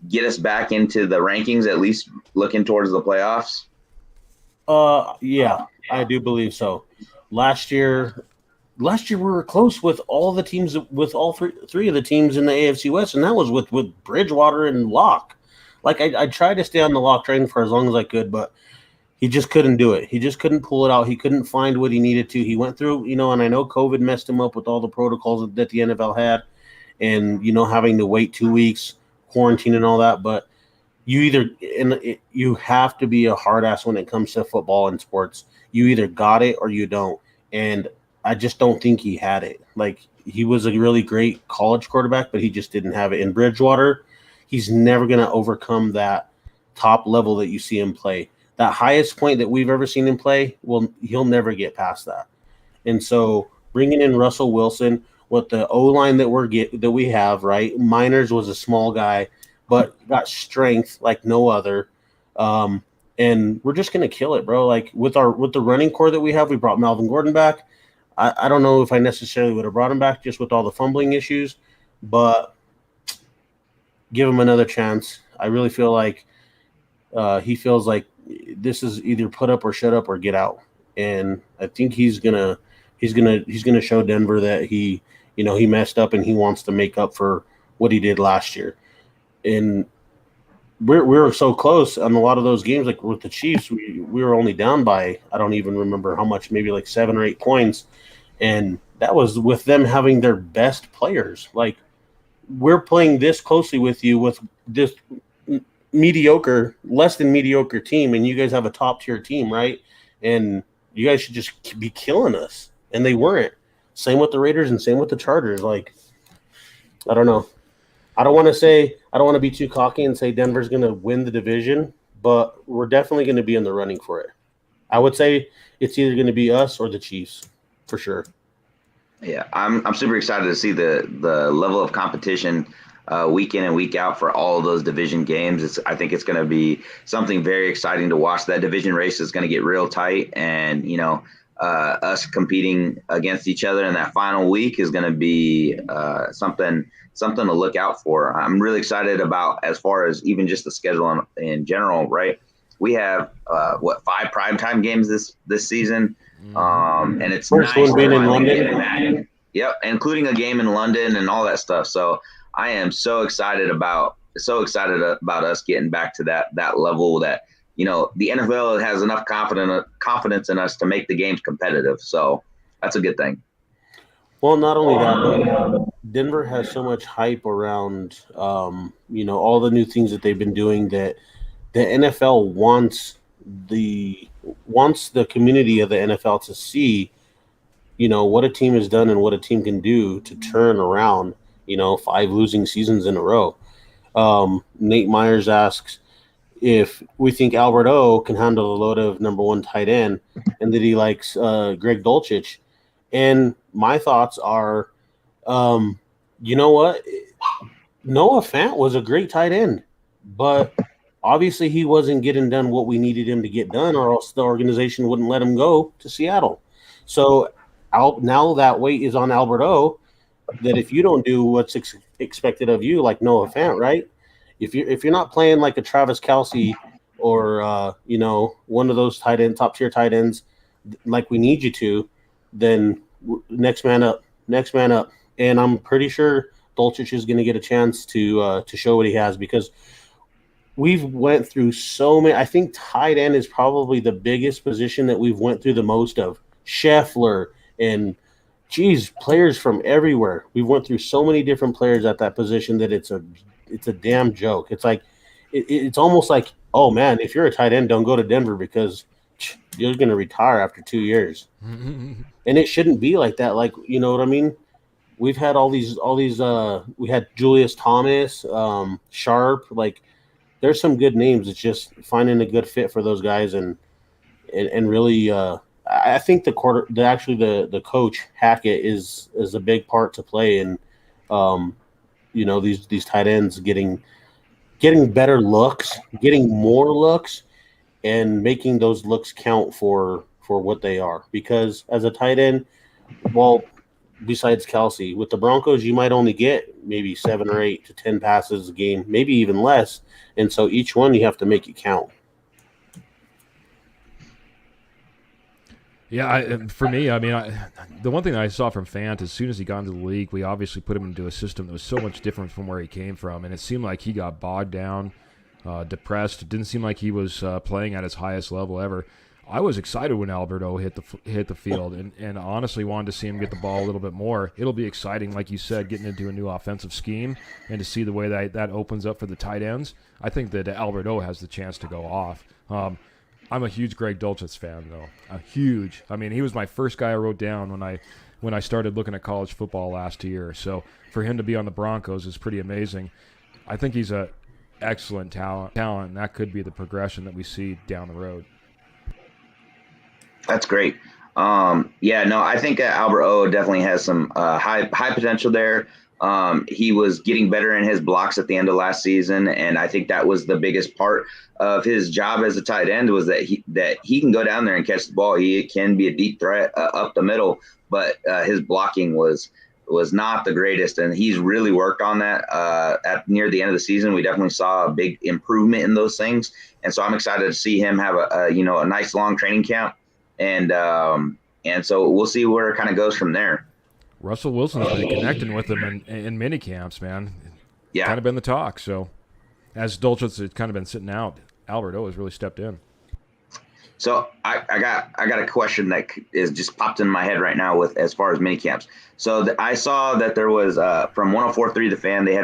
get us back into the rankings, at least looking towards the playoffs? Yeah, I do believe so. Last year we were close with all the teams, with all three of the teams in the AFC West, and that was with Bridgewater and Locke. Like, I tried to stay on the Locke train for as long as I could, but he just couldn't do it. He just couldn't pull it out. He couldn't find what he needed to. He went through, and I know COVID messed him up with all the protocols that the NFL had, and, having to wait 2 weeks, quarantine and all that. But you have to be a hard ass when it comes to football and sports. You either got it or you don't. And I just don't think he had it. Like, he was a really great college quarterback, but he just didn't have it. In Bridgewater, he's never going to overcome that top level that you see him play. That highest point that we've ever seen him play, he'll never get past that. And so bringing in Russell Wilson with the O-line that we have, right? Miners was a small guy, but got strength like no other. And we're just going to kill it, bro. Like, with the running core that we have, we brought Melvin Gordon back. I don't know if I necessarily would have brought him back just with all the fumbling issues, but give him another chance. I really feel like he feels like this is either put up or shut up or get out, and I think he's gonna show Denver that he messed up and he wants to make up for what he did last year. And we were so close on a lot of those games, like with the Chiefs, we were only down by, I don't even remember how much, maybe like 7 or 8 points, and that was with them having their best players. Like, we're playing this closely with you with this mediocre, less than mediocre team, and you guys have a top tier team, right? And you guys should just be killing us, and they weren't. Same with the Raiders and same with the Chargers. Like, I don't know. I don't want to be too cocky and say Denver's going to win the division, but we're definitely going to be in the running for it. I would say it's either going to be us or the Chiefs, for sure. Yeah, I'm super excited to see the level of competition week in and week out for all of those division games. I think it's going to be something very exciting to watch. That division race is going to get real tight, and us competing against each other in that final week is going to be something to look out for. I'm really excited about, as far as even just the schedule in general, right? We have 5 primetime games this season, and it's first nice one being in London. that. Yep, including a game in London and all that stuff. So I am so excited about us getting back to that level that the NFL has enough confidence in us to make the games competitive. So that's a good thing. Well, not only that, but Denver has so much hype around, all the new things that they've been doing that the NFL wants the community of the NFL to see, what a team has done and what a team can do to turn around, 5 losing seasons in a row. Nate Myers asks if we think Albert O can handle a load of number 1 tight end and that he likes Greg Dulcich. And my thoughts are, you know what? Noah Fant was a great tight end, but obviously he wasn't getting done what we needed him to get done, or else the organization wouldn't let him go to Seattle. So now that weight is on Albert O, that if you don't do what's expected of you, like Noah Fant, right? If you're not playing like a Travis Kelce or one of those top tier tight ends like we need you to, then next man up. And I'm pretty sure Dulcich is going to get a chance to show what he has, because we've went through so many. I think tight end is probably the biggest position that we've went through the most of. Scheffler and players from everywhere. We've went through so many different players at that position that it's a damn joke. It's like it's almost like, oh man, if you're a tight end, don't go to Denver because you're going to retire after 2 years. And it shouldn't be like that. Like, you know what I mean? We've had all these we had Julius Thomas, Sharp, like there's some good names. It's just finding a good fit for those guys and really I think the coach Hackett is a big part to play in these tight ends getting better looks, getting more looks, and making those looks count for what they are. Because as a tight end, well, besides Kelce, with the Broncos, you might only get maybe 7 or 8 to 10 passes a game, maybe even less. And so each one you have to make it count. Yeah, for me, I mean, the one thing that I saw from Fant, as soon as he got into the league, we obviously put him into a system that was so much different from where he came from, and it seemed like he got bogged down, depressed. It didn't seem like he was playing at his highest level ever. I was excited when Alberto hit the field, and honestly wanted to see him get the ball a little bit more. It'll be exciting, like you said, getting into a new offensive scheme and to see the way that opens up for the tight ends. I think that Alberto has the chance to go off. I'm a huge Greg Dulcich fan, though. A huge. I mean, he was my first guy I wrote down when I started looking at college football last year. So for him to be on the Broncos is pretty amazing. I think he's a excellent talent, and that could be the progression that we see down the road. That's great. I think Albert O definitely has some high potential there. He was getting better in his blocks at the end of last season, and I think that was the biggest part of his job as a tight end, was that he can go down there and catch the ball. He can be a deep threat up the middle, but his blocking was was not the greatest, and he's really worked on that. At near the end of the season, we definitely saw a big improvement in those things, and so I'm excited to see him have a nice long training camp, and so we'll see where it kind of goes from there. Russell Wilson's been connecting with him in mini camps, man. Yeah, Kind of been the talk. So as Dulcich has kind of been sitting out, Alberto has really stepped in. So I got a question that is just popped in my head right now with as far as mini camps. So I saw that there was from 104.3 The Fan, they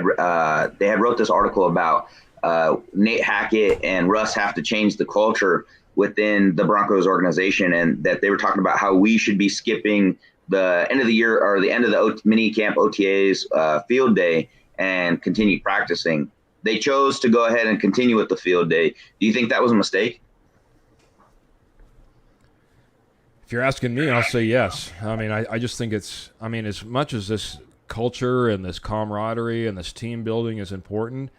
had wrote this article about Nate Hackett and Russ have to change the culture within the Broncos organization, and that they were talking about how we should be skipping the end of the year or the end of the mini camp OTAs field day and continue practicing. They chose to go ahead and continue with the field day. Do you think that was a mistake? If you're asking me, I'll say yes. I mean, I just think it's, I mean, as much as this culture and this camaraderie and this team building is important,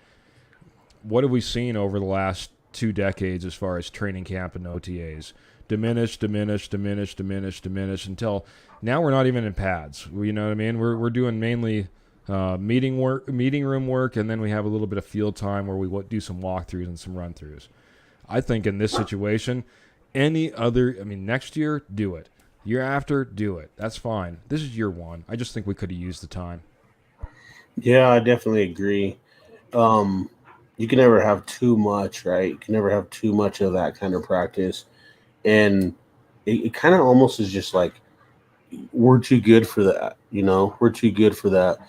what have we seen over the last 2 decades as far as training camp and OTAs? Diminish until now we're not even in pads. You know what I mean? We're doing mainly meeting room work, and then we have a little bit of field time where we do some walkthroughs and some run-throughs. I think in this situation, next year, do it. Year after, do it. That's fine. This is year 1. I just think we could have used the time. Yeah, I definitely agree. You can never have too much, right? You can never have too much of that kind of practice. And it kind of almost is just like, we're too good for that. We're too good for that.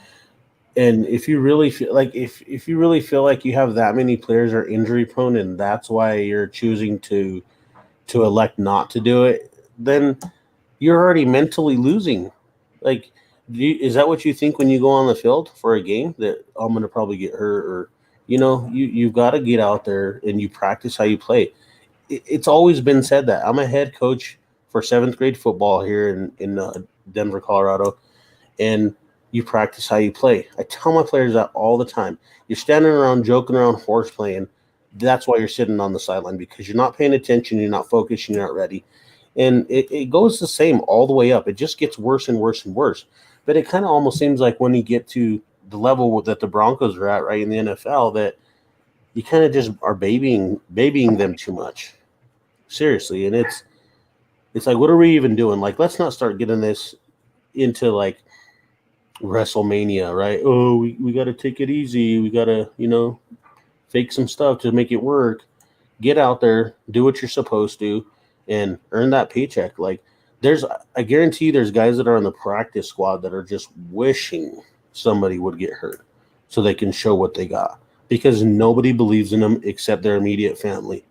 And if you really feel like if you really feel like you have that many players are injury prone and that's why you're choosing to elect not to do it, then you're already mentally losing. Like, is that what you think when you go on the field for a game, that I'm going to probably get hurt? Or, you've got to get out there and you practice how you play. It's always been said that. I'm a head coach for 7th grade football here in Denver, Colorado, and you practice how you play. I tell my players that all the time. You're standing around joking around horse playing. That's why you're sitting on the sideline, because you're not paying attention, you're not focused, you're not ready. And it goes the same all the way up. It just gets worse and worse and worse. But it kind of almost seems like when you get to the level that the Broncos are at, right, in the NFL, that you kind of just are babying them too much. Seriously. And it's like, what are we even doing? Like, let's not start getting this into like WrestleMania, right? Oh, we got to take it easy. We got to, fake some stuff to make it work. Get out there, do what you're supposed to, and earn that paycheck. Like, I guarantee there's guys that are on the practice squad that are just wishing somebody would get hurt so they can show what they got, because nobody believes in them except their immediate family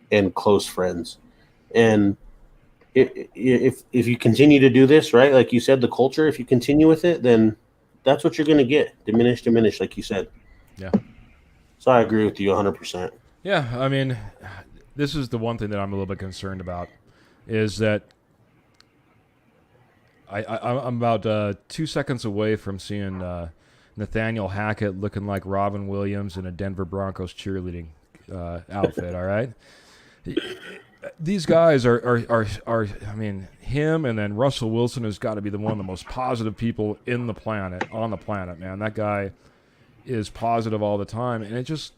and close friends. And if you continue to do this, right, like you said, the culture, if you continue with it, then that's what you're going to get. Diminish, like you said. Yeah. So I agree with you 100%. Yeah, I mean, this is the one thing that I'm a little bit concerned about, is that I'm about 2 seconds away from seeing Nathaniel Hackett looking like Robin Williams in a Denver Broncos cheerleading outfit, all right? These guys are I mean, him and then Russell Wilson has got to be one of the most positive people on the planet, man. That guy is positive all the time, and it just,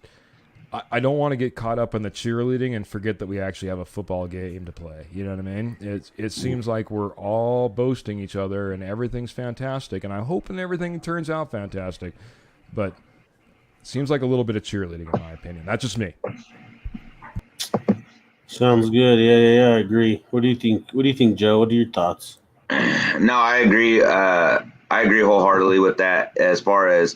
I don't want to get caught up in the cheerleading and forget that we actually have a football game to play. You know what I mean? It seems like we're all boasting each other and everything's fantastic, and I'm hoping everything turns out fantastic, but it seems like a little bit of cheerleading in my opinion. That's just me. Sounds good. Yeah, I agree. What do you think, Joe? What are your thoughts? No, I agree. I agree wholeheartedly with that. As far as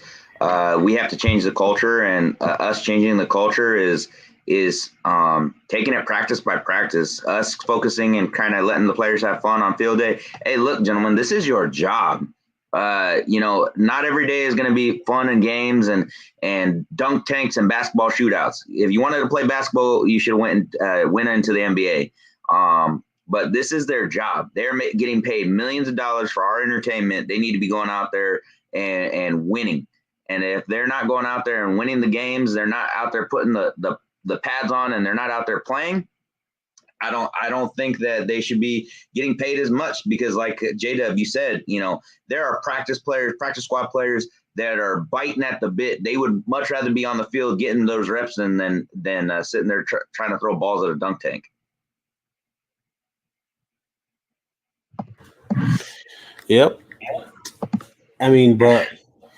we have to change the culture, and us changing the culture is taking it practice by practice. Us focusing and kind of letting the players have fun on field day. Hey, look, gentlemen, this is your job. Not every day is going to be fun and games and dunk tanks and basketball shootouts. If you wanted to play basketball, you should have went into the NBA. But this is their job. They're getting paid millions of dollars for our entertainment. They need to be going out there and winning. And if they're not going out there and winning the games, they're not out there putting the pads on, and they're not out there playing, I don't think that they should be getting paid as much because, like J-Dub, you said, there are practice squad players that are biting at the bit. They would much rather be on the field getting those reps than sitting there trying to throw balls at a dunk tank. Yep. I mean, but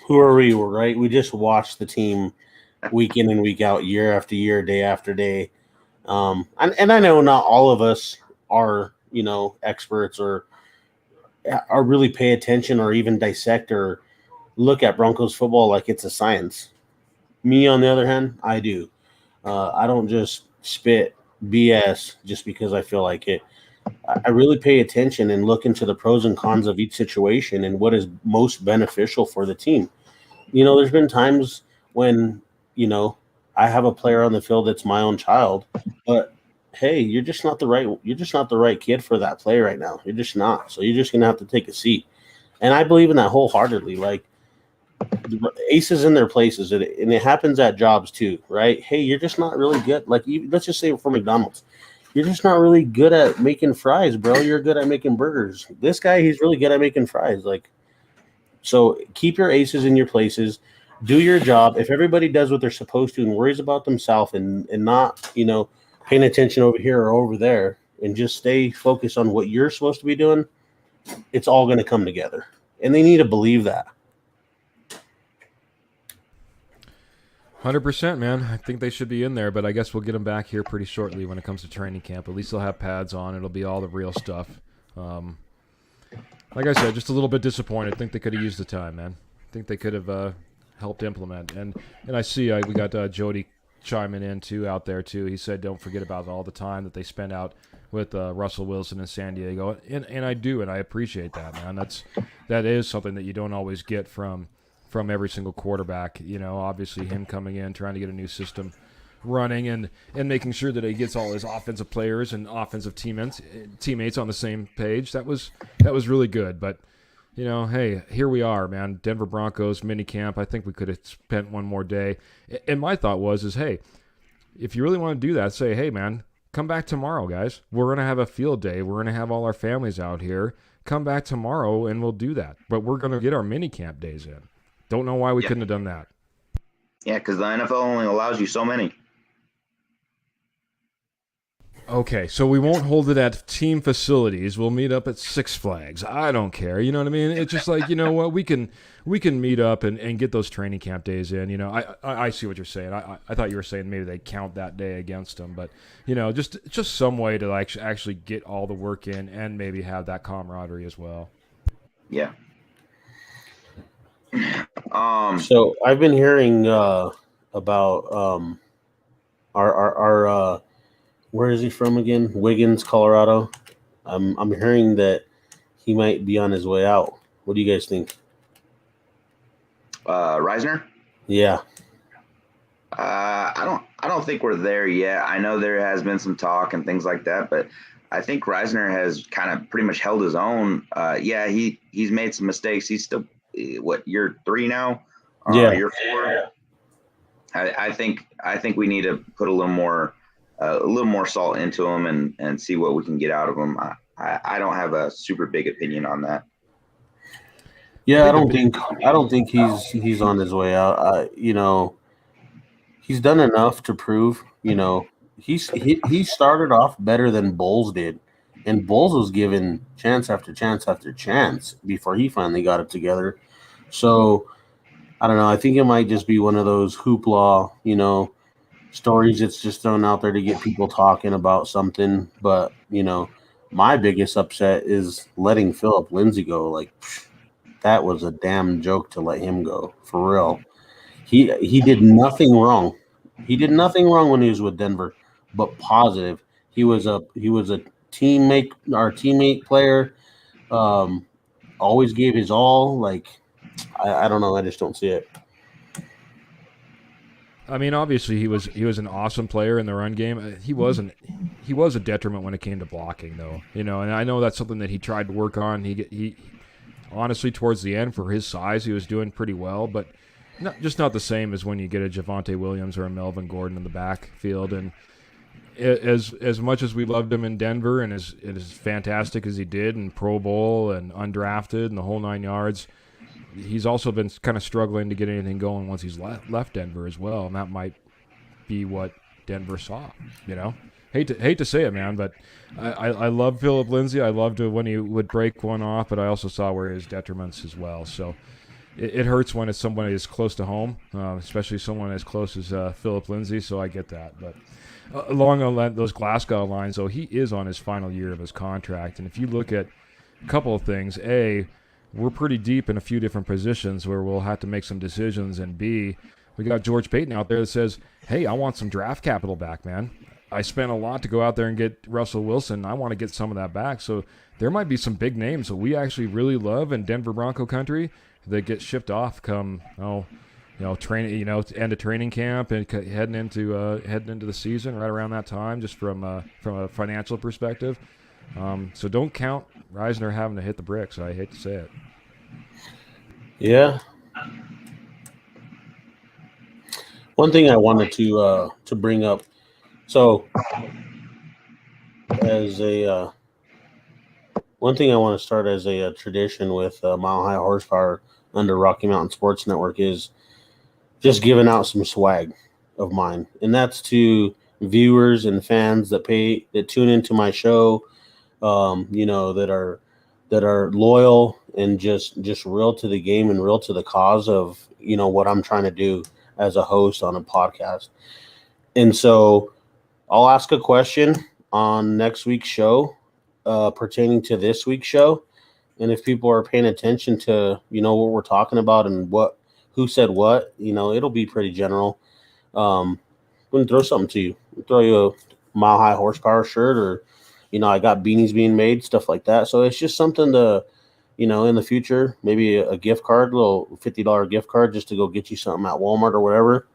who are we, right? We just watch the team week in and week out, year after year, day after day. And I know not all of us are, experts or really pay attention or even dissect or look at Broncos football like it's a science. Me, on the other hand, I do. I don't just spit BS just because I feel like it. I really pay attention and look into the pros and cons of each situation and what is most beneficial for the team. There's been times when, I have a player on the field that's my own child, but hey, you're just not the right kid for that play right now. You're just not. So you're just going to have to take a seat. And I believe in that wholeheartedly. Like, the aces in their places, and it happens at jobs too, right? Hey, you're just not really good. Like, let's just say for McDonald's, you're just not really good at making fries, bro. You're good at making burgers. This guy, he's really good at making fries. Like, so keep your aces in your places. Do your job. If everybody does what they're supposed to and worries about themselves and not, paying attention over here or over there, and just stay focused on what you're supposed to be doing, it's all going to come together. And they need to believe that. 100%, man. I think they should be in there, but I guess we'll get them back here pretty shortly when it comes to training camp. At least they'll have pads on. It'll be all the real stuff. Like I said, just a little bit disappointed. I think they could have used the time, man. I think they could have helped implement. And I see we got Jody chiming in too out there too. He said, don't forget about all the time that they spent out with Russell Wilson in San Diego. And I do, and I appreciate that, man. That is something that you don't always get from every single quarterback. Obviously him coming in, trying to get a new system running and making sure that he gets all his offensive players and offensive teammates on the same page. That was really good. But, hey, here we are, man. Denver Broncos mini camp. I think we could have spent one more day. And my thought was, hey, if you really want to do that, say, hey, man, come back tomorrow, guys. We're going to have a field day. We're going to have all our families out here. Come back tomorrow and we'll do that. But we're going to get our mini camp days in. Don't know why we couldn't have done that. Yeah, because the NFL only allows you so many. Okay, so we won't hold it at team facilities. We'll meet up at Six Flags. I don't care. You know what I mean? It's just like, you know what, we can meet up and get those training camp days in. I see what you're saying. I thought you were saying maybe they count that day against them, but just some way to actually get all the work in and maybe have that camaraderie as well. Yeah. So I've been hearing about our where is he from again? Wiggins, Colorado. I'm hearing that he might be on his way out. What do you guys think? Reisner? Yeah. I don't think we're there yet. I know there has been some talk and things like that, but I think Reisner has kind of pretty much held his own. Yeah, he's made some mistakes. He's still year 3 now? Yeah. Year 4. I think we need to put a little more salt into him and see what we can get out of him. I don't have a super big opinion on that. Yeah, I don't think he's on his way out. He's done enough to prove. He started off better than Bowles did, and Bowles was given chance after chance after chance before he finally got it together. So I don't know. I think it might just be one of those hoopla, stories that's just thrown out there to get people talking about something. But my biggest upset is letting Philip Lindsay go. Like, that was a damn joke to let him go, for real. He did nothing wrong. He did nothing wrong when he was with Denver, but positive. He was a teammate player. Always gave his all. Like, I don't know. I just don't see it. I mean, obviously he was an awesome player in the run game. He was a detriment when it came to blocking, though. And I know that's something that he tried to work on. He honestly, towards the end, for his size, he was doing pretty well, but not the same as when you get a Javonte Williams or a Melvin Gordon in the backfield. And as much as we loved him in Denver and as fantastic as he did in Pro Bowl and undrafted and the whole 9 yards, he's also been kind of struggling to get anything going once he's left Denver as well, and that might be what Denver saw. Hate to say it, man, but I love Philip Lindsay. I loved when he would break one off, but I also saw where his detriments as well. So it hurts when it's somebody as close to home, especially someone as close as Philip Lindsay. So I get that, but along those Glasgow lines, though, he is on his final year of his contract, and if you look at a couple of things, A, we're pretty deep in a few different positions where we'll have to make some decisions, and B, we got George Payton out there that says, hey, I want some draft capital back, man. I spent a lot to go out there and get Russell Wilson. I want to get some of that back. So there might be some big names that we actually really love in Denver Bronco country that get shipped off come, training, end of training camp and heading into the season right around that time, just from a financial perspective. So don't count Reisner having to hit the bricks. I hate to say it. Yeah. One thing I wanted to bring up. So, one thing I want to start as a tradition with Mile High Horsepower under Rocky Mountain Sports Network is just giving out some swag of mine, and that's to viewers and fans that tune into my show, that are loyal and just real to the game and real to the cause of what I'm trying to do as a host on a podcast, and so. I'll ask a question on next week's show pertaining to this week's show. And if people are paying attention to, what we're talking about and who said what, it'll be pretty general. I'm going to throw something to you. I'll throw you a Mile High Horsepower shirt or, I got beanies being made, stuff like that. So it's just something to, in the future, maybe a gift card, a little $50 gift card just to go get you something at Walmart or whatever.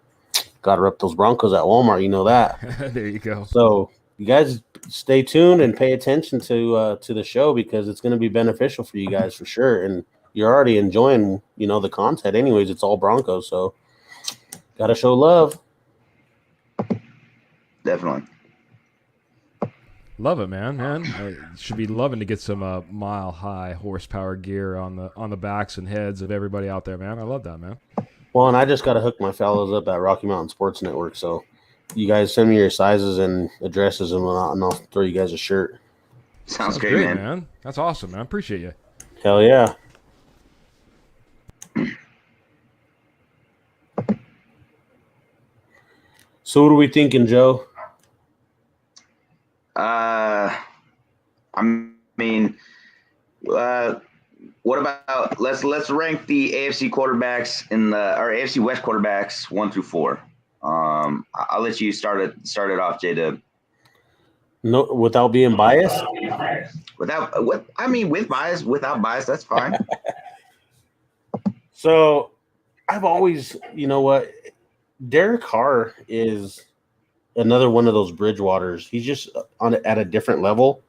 Got to rep those Broncos at Walmart, that. There you go. So you guys stay tuned and pay attention to the show because it's going to be beneficial for you guys for sure. And you're already enjoying, the content anyways. It's all Broncos, so got to show love. Definitely. Love it, man. I should be loving to get some Mile High Horsepower gear on the backs and heads of everybody out there, man. I love that, man. Well, and I just got to hook my fellows up at Rocky Mountain Sports Network. So you guys send me your sizes and addresses and whatnot, and I'll throw you guys a shirt. Sounds great, man. That's awesome, man. Appreciate you. Hell yeah. So what are we thinking, Joe? What about let's rank the AFC quarterbacks or AFC West quarterbacks 1 through 4. I'll let you start it off, J-Dub. No, without being biased. With bias, without bias, that's fine. So, I've always, Derek Carr is another one of those Bridgewaters. He's just at a different level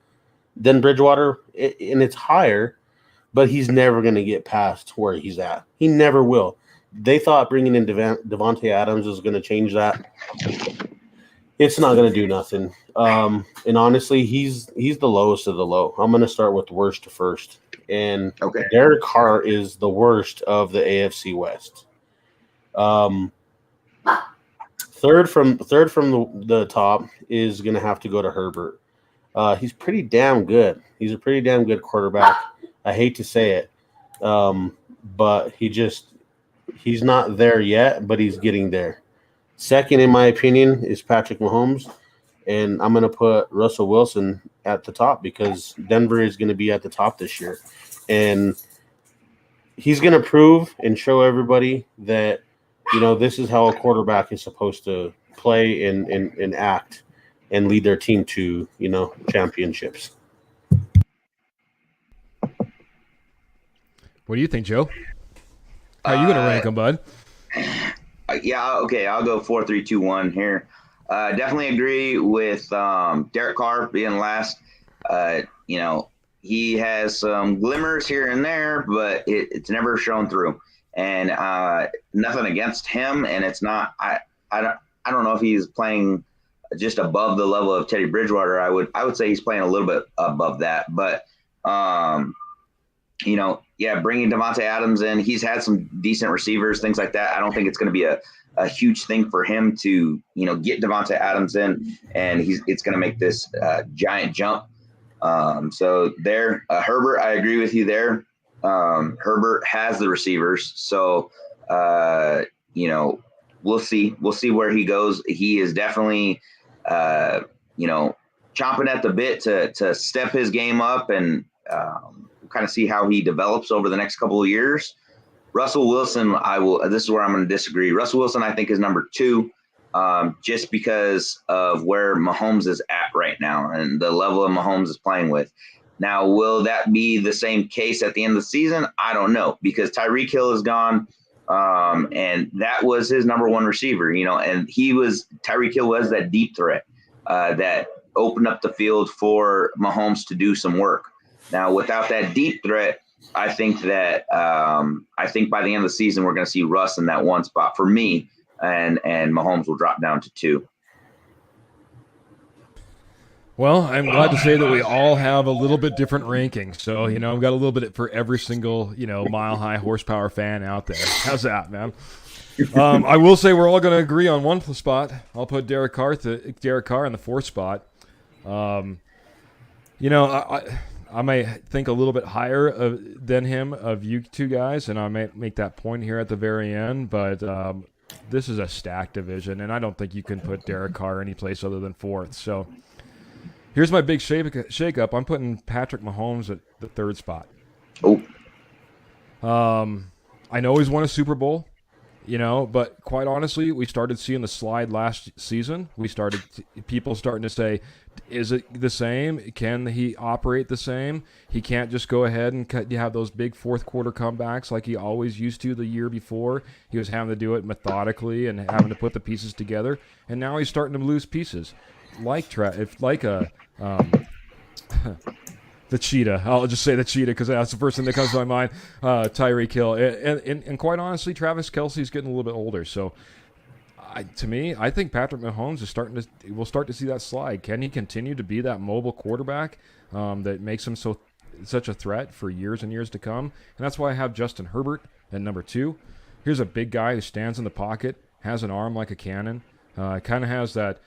than Bridgewater, and it's higher. But he's never going to get past where he's at. He never will. They thought bringing in Devontae Adams was going to change that. It's not going to do nothing. And honestly, he's the lowest of the low. I'm going to start with worst to first. And okay. Derek Carr is the worst of the AFC West. Third from the top is going to have to go to Herbert. He's pretty damn good. He's a pretty damn good quarterback. I hate to say it, but he's not there yet, but he's getting there. Second, in my opinion, is Patrick Mahomes, and I'm going to put Russell Wilson at the top because Denver is going to be at the top this year. And he's going to prove and show everybody that, this is how a quarterback is supposed to play and act and lead their team to, championships. What do you think, Joe? How are you going to rank them, bud? Yeah, okay. I'll go 4, 3, 2, 1 here. Definitely agree with Derek Carr being last. He has some glimmers here and there, but it's never shown through. And nothing against him. And it's not. I don't know if he's playing just above the level of Teddy Bridgewater, I would say he's playing a little bit above that. But bringing Devontae Adams in, he's had some decent receivers, things like that. I don't think it's going to be a huge thing for him to, get Devontae Adams in, and it's going to make this giant jump. So there, Herbert, I agree with you there. Herbert has the receivers, so we'll see where he goes. He is definitely chomping at the bit to step his game up, and kind of see how he develops over the next couple of years. Russell Wilson, this is where I'm going to disagree. Russell Wilson, I think, is number 2, just because of where Mahomes is at right now and the level of Mahomes is playing with. Now, will that be the same case at the end of the season? I don't know, because Tyreek Hill is gone, and that was his number 1 receiver, and Tyreek Hill was that deep threat that opened up the field for Mahomes to do some work. Now, without that deep threat, I think that by the end of the season, we're going to see Russ in that 1 spot for me, and Mahomes will drop down to 2. Well, I'm glad to say that we all have a little bit different rankings. So, I've got a little bit for every single, mile high horsepower fan out there. How's that, man? I will say we're all going to agree on 1 spot. I'll put Derek Carr in the 4th spot. I may think a little bit higher than him of you two guys, and I may make that point here at the very end, but this is a stacked division, and I don't think you can put Derek Carr any place other than 4th. So here's my big shake-up. I'm putting Patrick Mahomes at the 3rd spot. Oh. I know he's won a Super Bowl, but quite honestly, we started seeing the slide last season. People starting to say, is it the same? Can he operate the same? He can't just go ahead and have those big 4th quarter comebacks like he always used to the year before. He was having to do it methodically and having to put the pieces together, and now he's starting to lose pieces, the cheetah. I'll just say the cheetah because that's the first thing that comes to my mind. Tyreek Hill, and quite honestly, Travis Kelce's getting a little bit older. So, I think Patrick Mahomes we'll start to see that slide. Can he continue to be that mobile quarterback that makes him such a threat for years and years to come? And that's why I have Justin Herbert at number 2. Here's a big guy who stands in the pocket, has an arm like a cannon, kind of has that,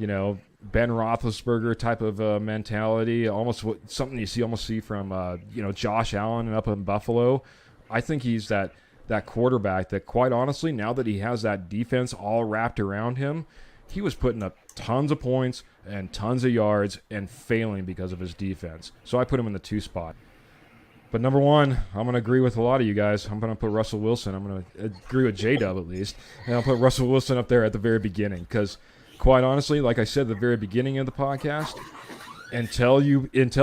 Ben Roethlisberger type of mentality, almost something you see from Josh Allen up in Buffalo. I think he's that quarterback that, quite honestly, now that he has that defense all wrapped around him, he was putting up tons of points and tons of yards and failing because of his defense. So I put him in the 2 spot. But number 1, I'm going to agree with a lot of you guys. I'm going to put Russell Wilson. I'm going to agree with J-Dub at least. And I'll put Russell Wilson up there at the very beginning because, quite honestly, like I said at the very beginning of the podcast, until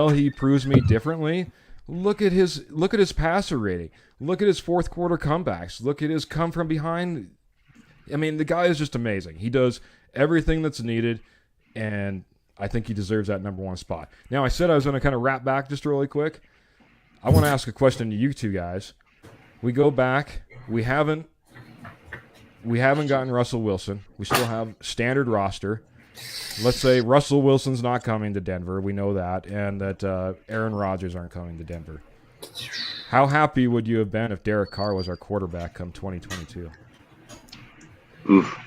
he proves me differently, look at his passer rating. Look at his 4th quarter comebacks. Look at his come from behind. I mean, the guy is just amazing. He does everything that's needed, and I think he deserves that number 1 spot. Now, I said I was going to kind of wrap back just really quick. I want to ask a question to you two guys. We go back. We haven't gotten Russell Wilson. We still have standard roster. Let's say Russell Wilson's not coming to Denver. We know that. And that Aaron Rodgers aren't coming to Denver. How happy would you have been if Derek Carr was our quarterback come 2022? Oof.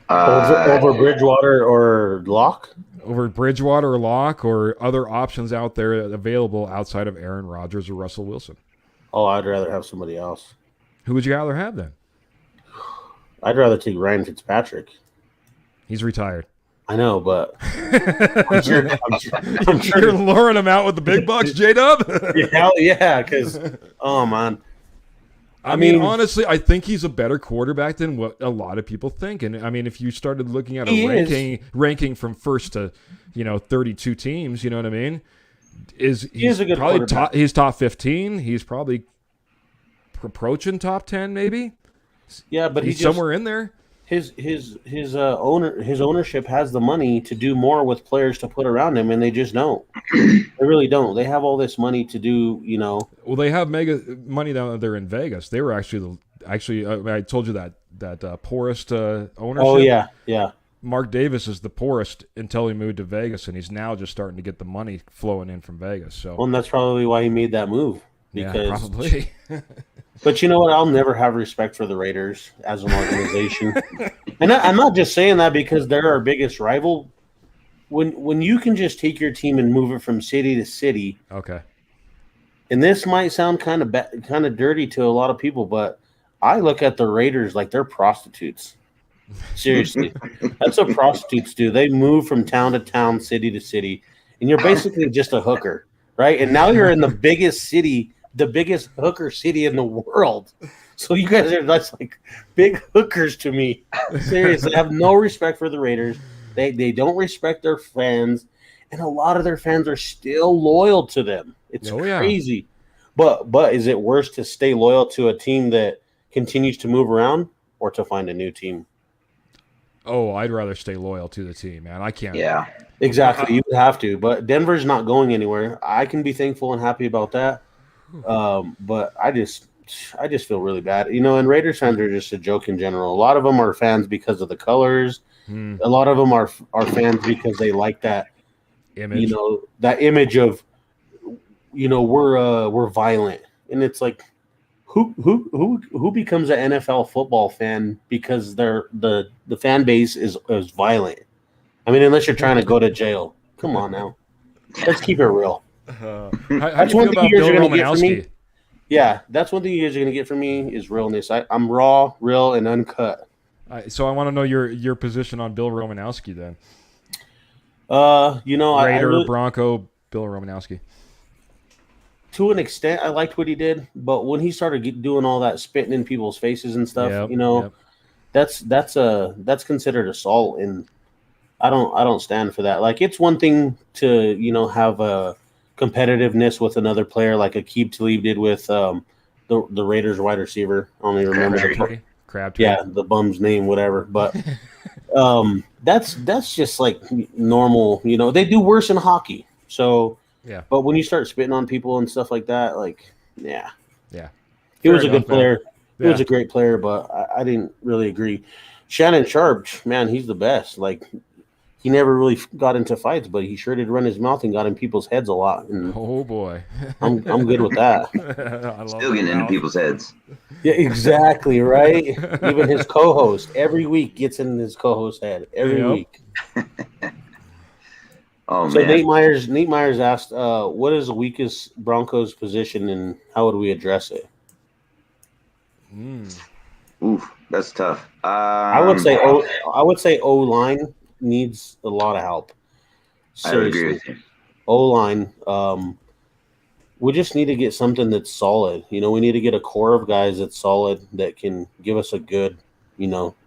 Over Bridgewater or Locke? Over Bridgewater or Locke or other options out there available outside of Aaron Rodgers or Russell Wilson? Oh, I'd rather have somebody else. Who would you rather have then? I'd rather take Ryan Fitzpatrick. He's retired. I know, but I'm sure You're luring him out with the big bucks, J-Dub? Hell yeah, because, oh, man. I mean, honestly, I think he's a better quarterback than what a lot of people think. And, I mean, if you started looking at a ranking from first to, 32 teams, you know what I mean? He is a good quarterback. He's top 15. He's probably approaching top 10, maybe. Yeah, but he's somewhere in there. His ownership has the money to do more with players to put around him, and they just don't. They really don't. They have all this money to do, Well, they have mega money down there in Vegas. They were actually I told you that poorest ownership. Oh yeah. Mark Davis is the poorest until he moved to Vegas, and he's now just starting to get the money flowing in from Vegas. So, Well, and that's probably why he made that move. yeah, Because, probably. but you know what? I'll never have respect for the Raiders as an organization. And I'm not just saying that because they're our biggest rival. When you can just take your team and move it from city to city, Okay. and this might sound kind of dirty to a lot of people, but I look at the Raiders like they're prostitutes. Seriously, that's what prostitutes do. They move from town to town, city to city, and you're basically just a hooker, right? And now you're in the biggest city, the biggest hooker city in the world. So you guys are that's like big hookers to me. Seriously, I have no respect for the Raiders. They don't respect their fans, and a lot of their fans are still loyal to them. It's crazy. But is it worse to stay loyal to a team that continues to move around or to find a new team? Oh, I'd rather stay loyal to the team, man. I can't. Yeah. Exactly. You would have to. But Denver's not going anywhere. I can be thankful and happy about that. But I just feel really bad. And Raiders fans are just a joke in general. A lot of them are fans because of the colors. A lot of them are fans because they like that image. That image of we're violent, and it's like who becomes an NFL football fan because the fan base is violent. I mean, unless you're trying to go to jail. Come on now, let's keep it real. How do you feel about Bill Romanowski? Yeah, that's one thing you guys are going to get from me is realness. I'm raw, real, and uncut. So I want to know your position on Bill Romanowski then. Raider, Bronco, Bill Romanowski. To an extent, I liked what he did, but when he started doing all that spitting in people's faces and stuff, that's considered assault, and I don't stand for that. Like, it's one thing to have a competitiveness with another player, like Aqib Talib did with the Raiders wide receiver. I don't even remember Crabtree. Yeah, the bum's name, whatever. But that's just like normal. They do worse in hockey. So yeah. But when you start spitting on people and stuff like that, yeah, he was a good player. He was a great player, but I didn't really agree. Shannon Sharp, man, he's the best. Like, he never really got into fights, but he sure did run his mouth and got in people's heads a lot. And oh boy, I'm good with that. Still getting into people's heads. Yeah, exactly, right? Even his co-host every week gets in his co-host's head every week. Oh, so man. Nate Myers asked, what is the weakest Broncos position and how would we address it? Oof, that's tough. I would say O-line needs a lot of help. Seriously. I would agree with you. O-line, we just need to get something that's solid. We need to get a core of guys that's solid that can give us a good,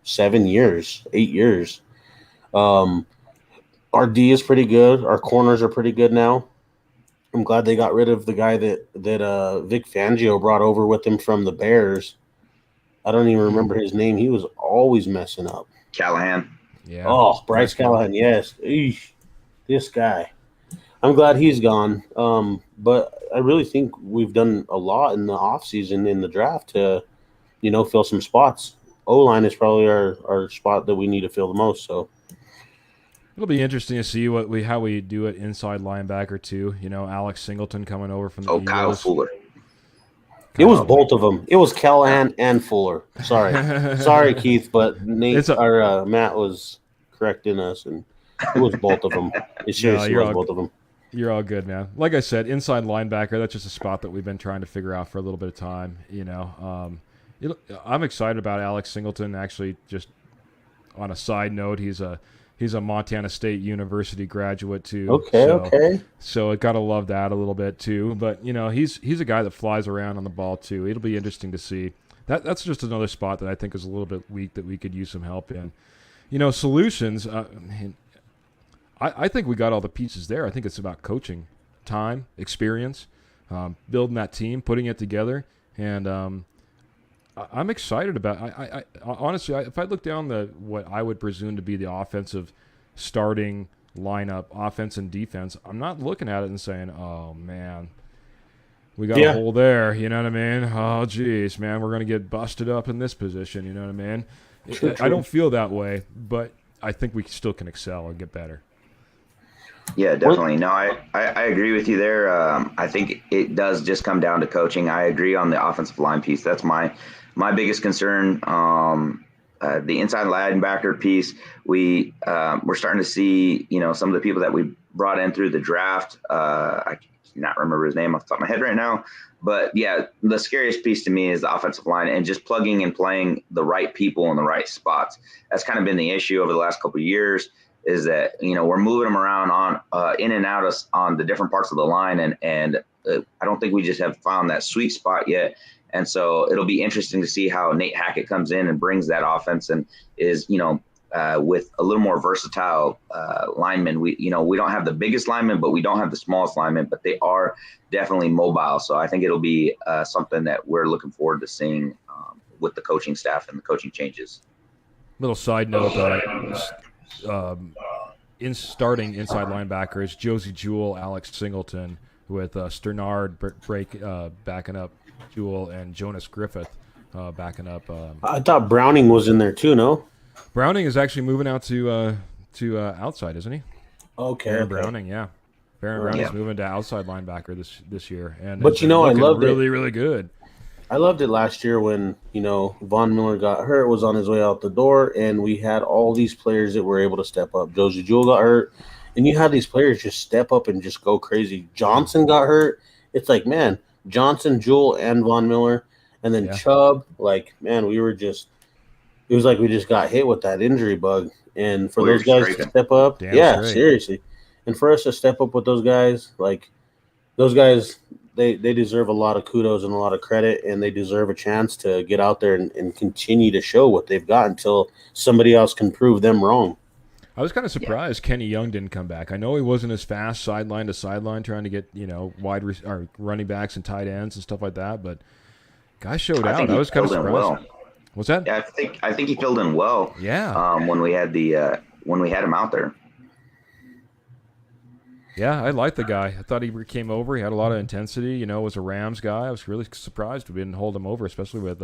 7 years, 8 years. Our D is pretty good. Our corners are pretty good now. I'm glad they got rid of the guy that Vic Fangio brought over with him from the Bears. I don't even remember his name. He was always messing up. Callahan. Yeah. Oh, Bryce Callahan, yes. Eesh, this guy. I'm glad he's gone. But I really think we've done a lot in the offseason in the draft to, fill some spots. O-line is probably our spot that we need to fill the most. So it'll be interesting to see how we do it inside linebacker too. Alex Singleton coming over from the Eagles. Kyle Fuller. It was both of them. It was Callahan and Fuller. Sorry, Keith, but Matt was correcting us, and it was both of them. It seriously was both of them. You're all good, man. Like I said, inside linebacker, that's just a spot that we've been trying to figure out for a little bit of time. I'm excited about Alex Singleton. Actually, just on a side note, he's a Montana State University graduate too. Okay. So I gotta love that a little bit too. But he's a guy that flies around on the ball too. It'll be interesting to see. That's just another spot that I think is a little bit weak that we could use some help in. Solutions. I think we got all the pieces there. I think it's about coaching, time, experience, building that team, putting it together, and I'm excited about. I honestly, if I look down what I would presume to be the offensive starting lineup, offense and defense, I'm not looking at it and saying, "Oh man, we got a hole there." You know what I mean? Oh geez, man, we're gonna get busted up in this position. You know what I mean? True. I don't feel that way, but I think we still can excel and get better. Yeah, definitely. No, I agree with you there. I think it does just come down to coaching. I agree on the offensive line piece. That's my biggest concern. The inside linebacker piece, we're starting to see, some of the people that we brought in through the draft. I cannot remember his name off the top of my head right now. But, yeah, the scariest piece to me is the offensive line and just plugging and playing the right people in the right spots. That's kind of been the issue over the last couple of years, is that, we're moving them around on in and out on the different parts of the line. And I don't think we just have found that sweet spot yet. And so it'll be interesting to see how Nate Hackett comes in and brings that offense and is, with a little more versatile linemen. We don't have the biggest linemen, but we don't have the smallest linemen, but they are definitely mobile. So I think it'll be something that we're looking forward to seeing with the coaching staff and the coaching changes. Little side note, in starting inside linebackers, Josie Jewell, Alex Singleton, with Sternard backing up Jewell and Jonas Griffith backing up. I thought Browning was in there too. No, Browning is actually moving out to outside, isn't he? Okay, Baron Browning, yeah. Baron Browning's moving to outside linebacker this year, and but I loved really, it. really good. I loved it last year when, Von Miller got hurt, was on his way out the door, and we had all these players that were able to step up. Josie Jewell got hurt, and you had these players just step up and just go crazy. Johnson got hurt. It's like, man, Johnson, Jewell, and Von Miller, and then Chubb. Like, man, it was like we just got hit with that injury bug. And for those guys to step up, seriously. And for us to step up with those guys, they deserve a lot of kudos and a lot of credit, and they deserve a chance to get out there and continue to show what they've got until somebody else can prove them wrong. I was kind of surprised Kenny Young didn't come back. I know he wasn't as fast sideline to sideline trying to get, or running backs and tight ends and stuff like that, but guy showed out. I was kind of surprised. Well. What's that? Yeah, I think he filled in well. Yeah. When we had him out there. Yeah, I like the guy. I thought he came over. He had a lot of intensity. Was a Rams guy. I was really surprised we didn't hold him over, especially with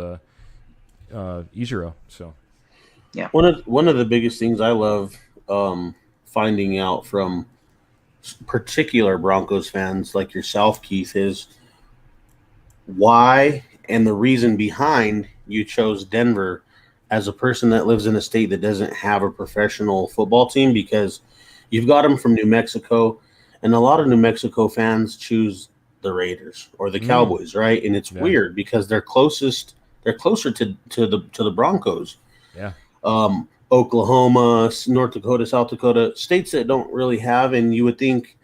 Izero. So, yeah. One of the biggest things I love finding out from particular Broncos fans like yourself, Keith, is why and the reason behind you chose Denver as a person that lives in a state that doesn't have a professional football team, because you've got them from New Mexico. And a lot of New Mexico fans choose the Raiders or the Cowboys, right? And it's weird because they're closer to the Broncos. Yeah. Oklahoma, North Dakota, South Dakota, states that don't really have, and you would think,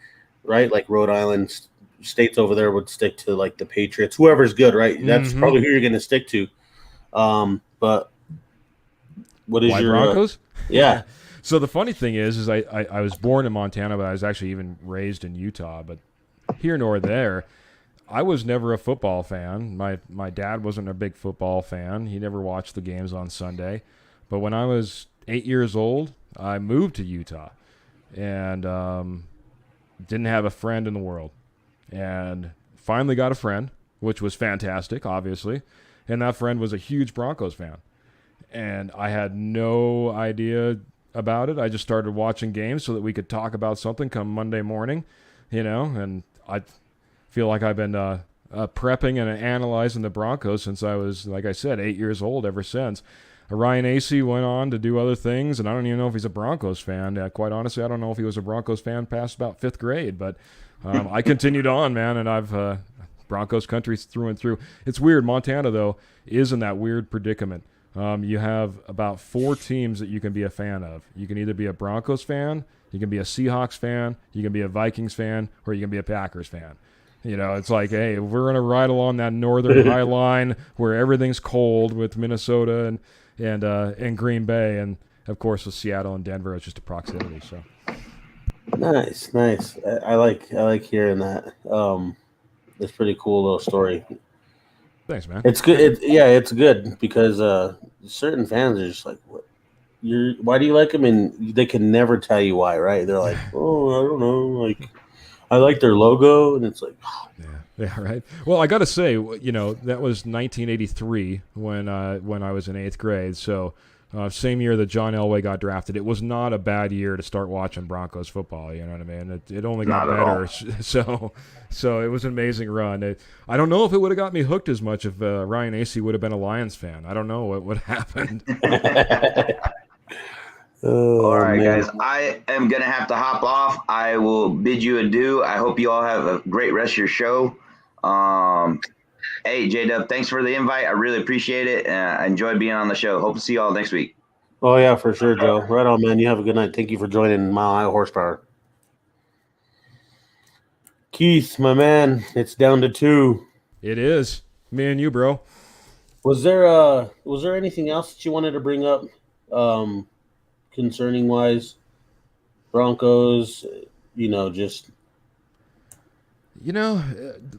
right, like Rhode Island, states over there would stick to like the Patriots, whoever's good, right? That's probably who you're going to stick to. But what is your Broncos? Yeah. So the funny thing is I was born in Montana, but I was actually even raised in Utah. But here nor there, I was never a football fan. My dad wasn't a big football fan. He never watched the games on Sunday. But when I was 8 years old, I moved to Utah and didn't have a friend in the world. And finally got a friend, which was fantastic, obviously. And that friend was a huge Broncos fan. And I had no idea about it. I just started watching games so that we could talk about something come Monday morning, and I feel like I've been prepping and analyzing the Broncos since I was, like I said, 8 years old ever since. Ryan Acey went on to do other things, and I don't even know if he's a Broncos fan. Quite honestly, I don't know if he was a Broncos fan past about fifth grade, but I continued on, man, and I've Broncos country through and through. It's weird. Montana, though, is in that weird predicament. You have about 4 teams that you can be a fan of. You can either be a Broncos fan, you can be a Seahawks fan, you can be a Vikings fan, or you can be a Packers fan. It's like, hey, we're going to ride along that northern high line where everything's cold with Minnesota and Green Bay, and of course with Seattle and Denver, it's just a proximity. So nice. I like hearing that. It's a pretty cool little story. Thanks, man. It's good. It's good because certain fans are just like, "What? Why do you like them?" And they can never tell you why, right? They're like, "Oh, I don't know. Like, I like their logo," and it's like, oh. Yeah, right. Well, I got to say, that was 1983 when I was in 8th grade. So same year that John Elway got drafted. It was not a bad year to start watching Broncos football. You know what I mean? It only got Not at all. better. So it was an amazing run. I don't know if it would have got me hooked as much if Ryan Acey would have been a Lions fan. I don't know what would have happened. All right, man. guys. I am going to have to hop off. I will bid you adieu. I hope you all have a great rest of your show. Hey, J-Dub, thanks for the invite. I really appreciate it. I enjoyed being on the show. Hope to see you all next week. Oh, yeah, for sure, Joe. Right on, man. You have a good night. Thank you for joining Mile High Horsepower. Keith, my man, it's down to 2. It is. Me and you, bro. Was there anything else that you wanted to bring up concerning wise Broncos, just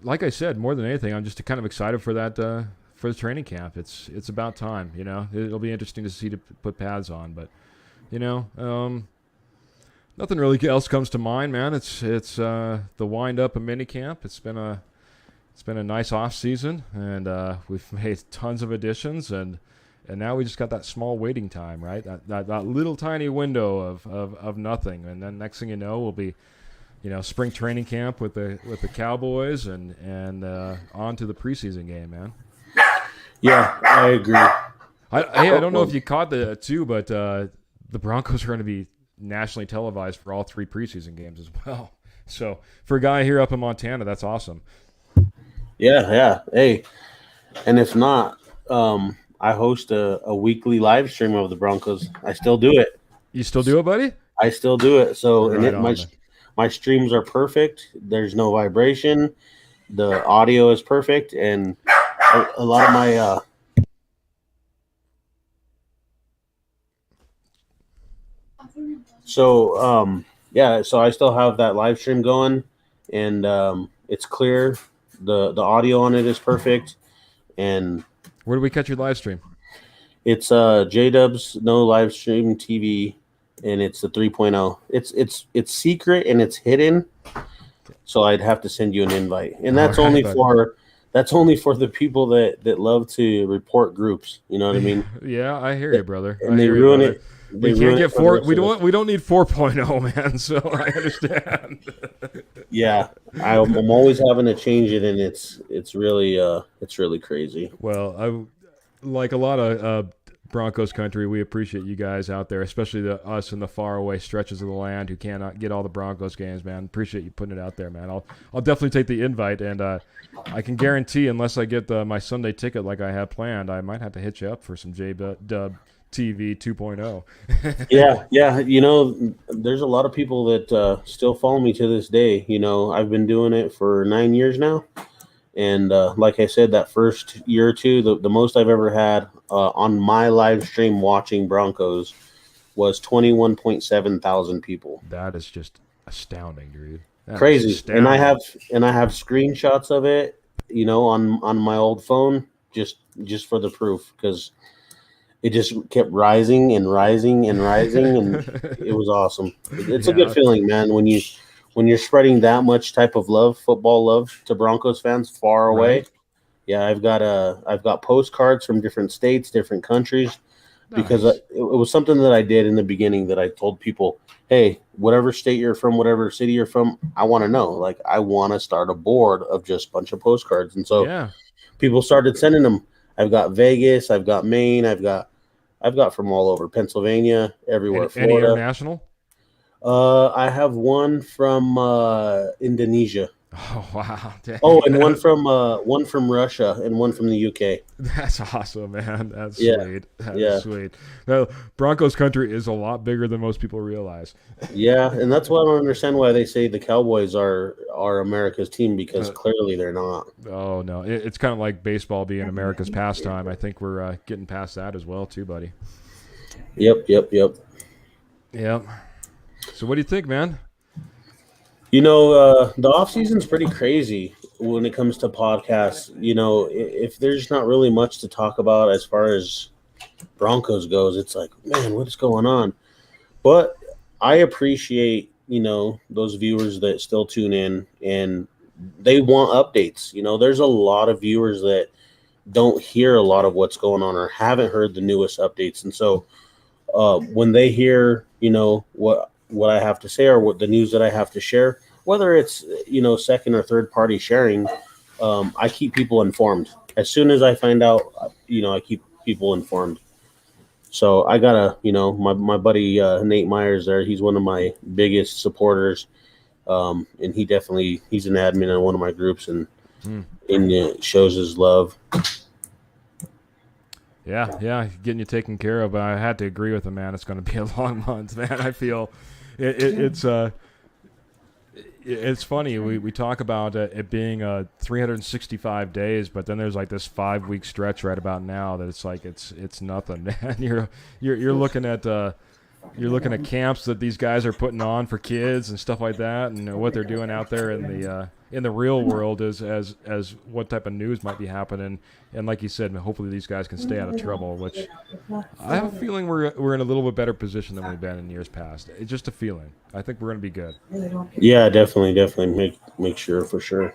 like I said, more than anything, I'm just kind of excited for that for the training camp. It's about time. It'll be interesting to see to put pads on, but nothing really else comes to mind, man. It's the wind up of minicamp. It's been a nice off season, and we've made tons of additions, and now we just got that small waiting time, right? That little tiny window of nothing, and then next thing you know, we'll be spring training camp with the Cowboys and on to the preseason game, man. Yeah, I agree. I don't know if you caught the too, but the Broncos are going to be nationally televised for all 3 preseason games as well. So for a guy here up in Montana, that's awesome. Yeah. Hey, and if not, I host a weekly live stream of the Broncos. I still do it. You still do it, buddy? I still do it. So Right my streams are perfect. There's no vibration. The audio is perfect, and a lot of my so I still have that live stream going, and it's clear. The audio on it is perfect, and where do we catch your live stream? it's J-Dub's No Live Stream TV, and it's the 3.0. It's secret and it's hidden, so I'd have to send you an invite, and that's only for the people that love to report groups. You know what I mean? Yeah, I hear you, brother. And they ruin it. We can't get 4. We don't need 4.0, man. So I understand. Yeah, I'm always having to change it, and it's really crazy. Well, like a lot of Broncos country, we appreciate you guys out there, especially us in the faraway stretches of the land who cannot get all the Broncos games, man. Appreciate you putting it out there, man. I'll definitely take the invite, and I can guarantee, unless I get my Sunday ticket like I have planned, I might have to hit you up for some J-Dub TV 2.0. Yeah. There's a lot of people that still follow me to this day. I've been doing it for 9 years now. And like I said, that first year or two, the most I've ever had on my live stream watching Broncos was 21.7 thousand people. That is just astounding, dude. Crazy. And I have screenshots of it, on my old phone, just for the proof, because it just kept rising and rising and rising, and it was awesome. It's a good feeling, man, when you're spreading that much type of love, football love, to Broncos fans far away. Right. Yeah, I've got postcards from different states, different countries, because it was something that I did in the beginning that I told people, hey, whatever state you're from, whatever city you're from, I want to know. Like, I want to start a board of just a bunch of postcards. And so people started sending them. I've got Vegas, I've got Maine, I've got from all over, Pennsylvania, everywhere. Any international? I have one from Indonesia. Oh wow! Dang. Oh, and one from Russia, and one from the UK. That's awesome, man. That's sweet. That's sweet. Now, Broncos country is a lot bigger than most people realize. Yeah, and that's why I don't understand why they say the Cowboys are America's team, because clearly they're not. Oh no, it's kind of like baseball being America's pastime. I think we're getting past that as well, too, buddy. Yep. So what do you think, man? The off season's pretty crazy when it comes to podcasts. If there's not really much to talk about as far as Broncos goes, it's like, man, what is going on? But I appreciate, those viewers that still tune in and they want updates. There's a lot of viewers that don't hear a lot of what's going on or haven't heard the newest updates. And so when they hear, what I have to say or what the news that I have to share, whether it's, second or third party sharing, I keep people informed. As soon as I find out, I keep people informed. So I got my buddy Nate Myers there. He's one of my biggest supporters. And he's an admin in one of my groups and shows his love. Yeah, getting you taken care of. But I had to agree with him, man. It's going to be a long month, man. I feel it's funny. We talk about it being 365 days, but then there's like this 5-week stretch right about now that it's like it's nothing, man. You're looking at camps that these guys are putting on for kids and stuff like that, and what they're doing out there in the real world as what type of news might be happening. And like you said, hopefully these guys can stay out of trouble, which I have a feeling we're in a little bit better position than we've been in years past. It's just a feeling. I think we're going to be good. Yeah, definitely make sure for sure.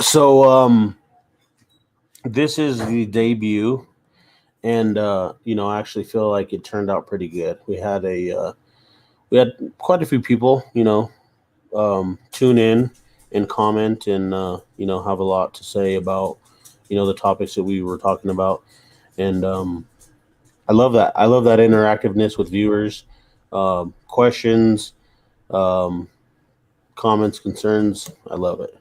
So this is the debut, and I actually feel like it turned out pretty good. We had quite a few people, tune in and comment and have a lot to say about the topics that we were talking about, and I love that. I love that interactiveness with viewers, questions, comments, concerns. I love it.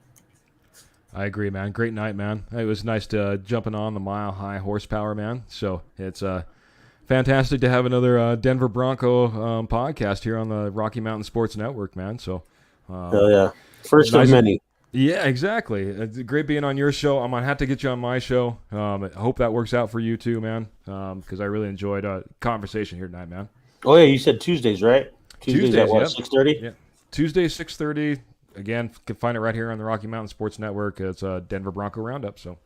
I agree, man. Great night, man. It was nice to jumping on the Mile High Horsepower, man. So it's fantastic to have another Denver Bronco podcast here on the Rocky Mountain Sports Network, man. So, hell yeah, first nice of many. Yeah, exactly. It's great being on your show. I'm gonna have to get you on my show. I hope that works out for you too, man. Because I really enjoyed a conversation here tonight, man. Oh yeah, you said Tuesdays, right? Tuesdays at what, 6:30? Yeah, Tuesday 6:30. Again, you can find it right here on the Rocky Mountain Sports Network. It's a Denver Bronco Roundup. So,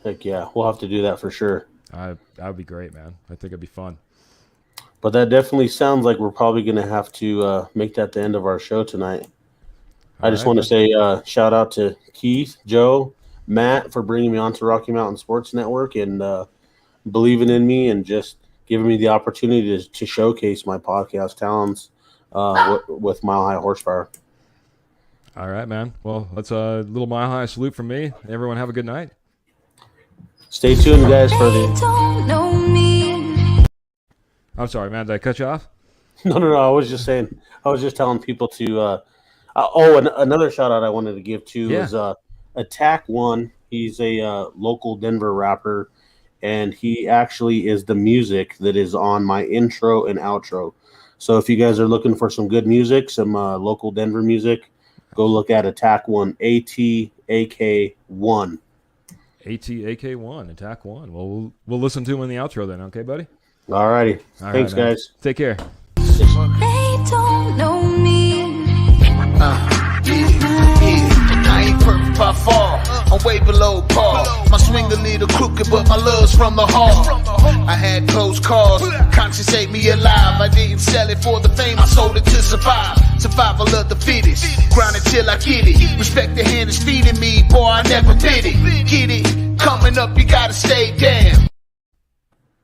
heck yeah, we'll have to do that for sure. That would be great, man. I think it'd be fun. But that definitely sounds like we're probably going to have to make that the end of our show tonight. I just want to say shout out to Keith, Joe, Matt for bringing me onto Rocky Mountain Sports Network and believing in me and just giving me the opportunity to showcase my podcast talents with Mile High Horsepower. All right, man. Well, that's a little Mile High salute from me. Everyone have a good night. Stay tuned, guys, for I'm sorry, man. Did I cut you off? No. I was just telling people to and another shout out I wanted to give to is Attack One. He's a local Denver rapper, and he actually is the music that is on my intro and outro. So if you guys are looking for some good music, some local Denver music, go look at Attack One, ATAK1. ATAK1, Attack One. Well, we'll listen to him in the outro then, okay, buddy? All righty. Thanks, guys. Take care. They don't know me. I ain't perfect by far. I'm way below par. My swing a little crooked, but my love's from the heart. I had close calls. Conscience ate me alive. I didn't sell it for the fame. I sold it to survive. Survival of the fittest. Grind till I get it. Respect the hand that's feeding me. Boy, I never did it. Get it? Coming up, you gotta stay down.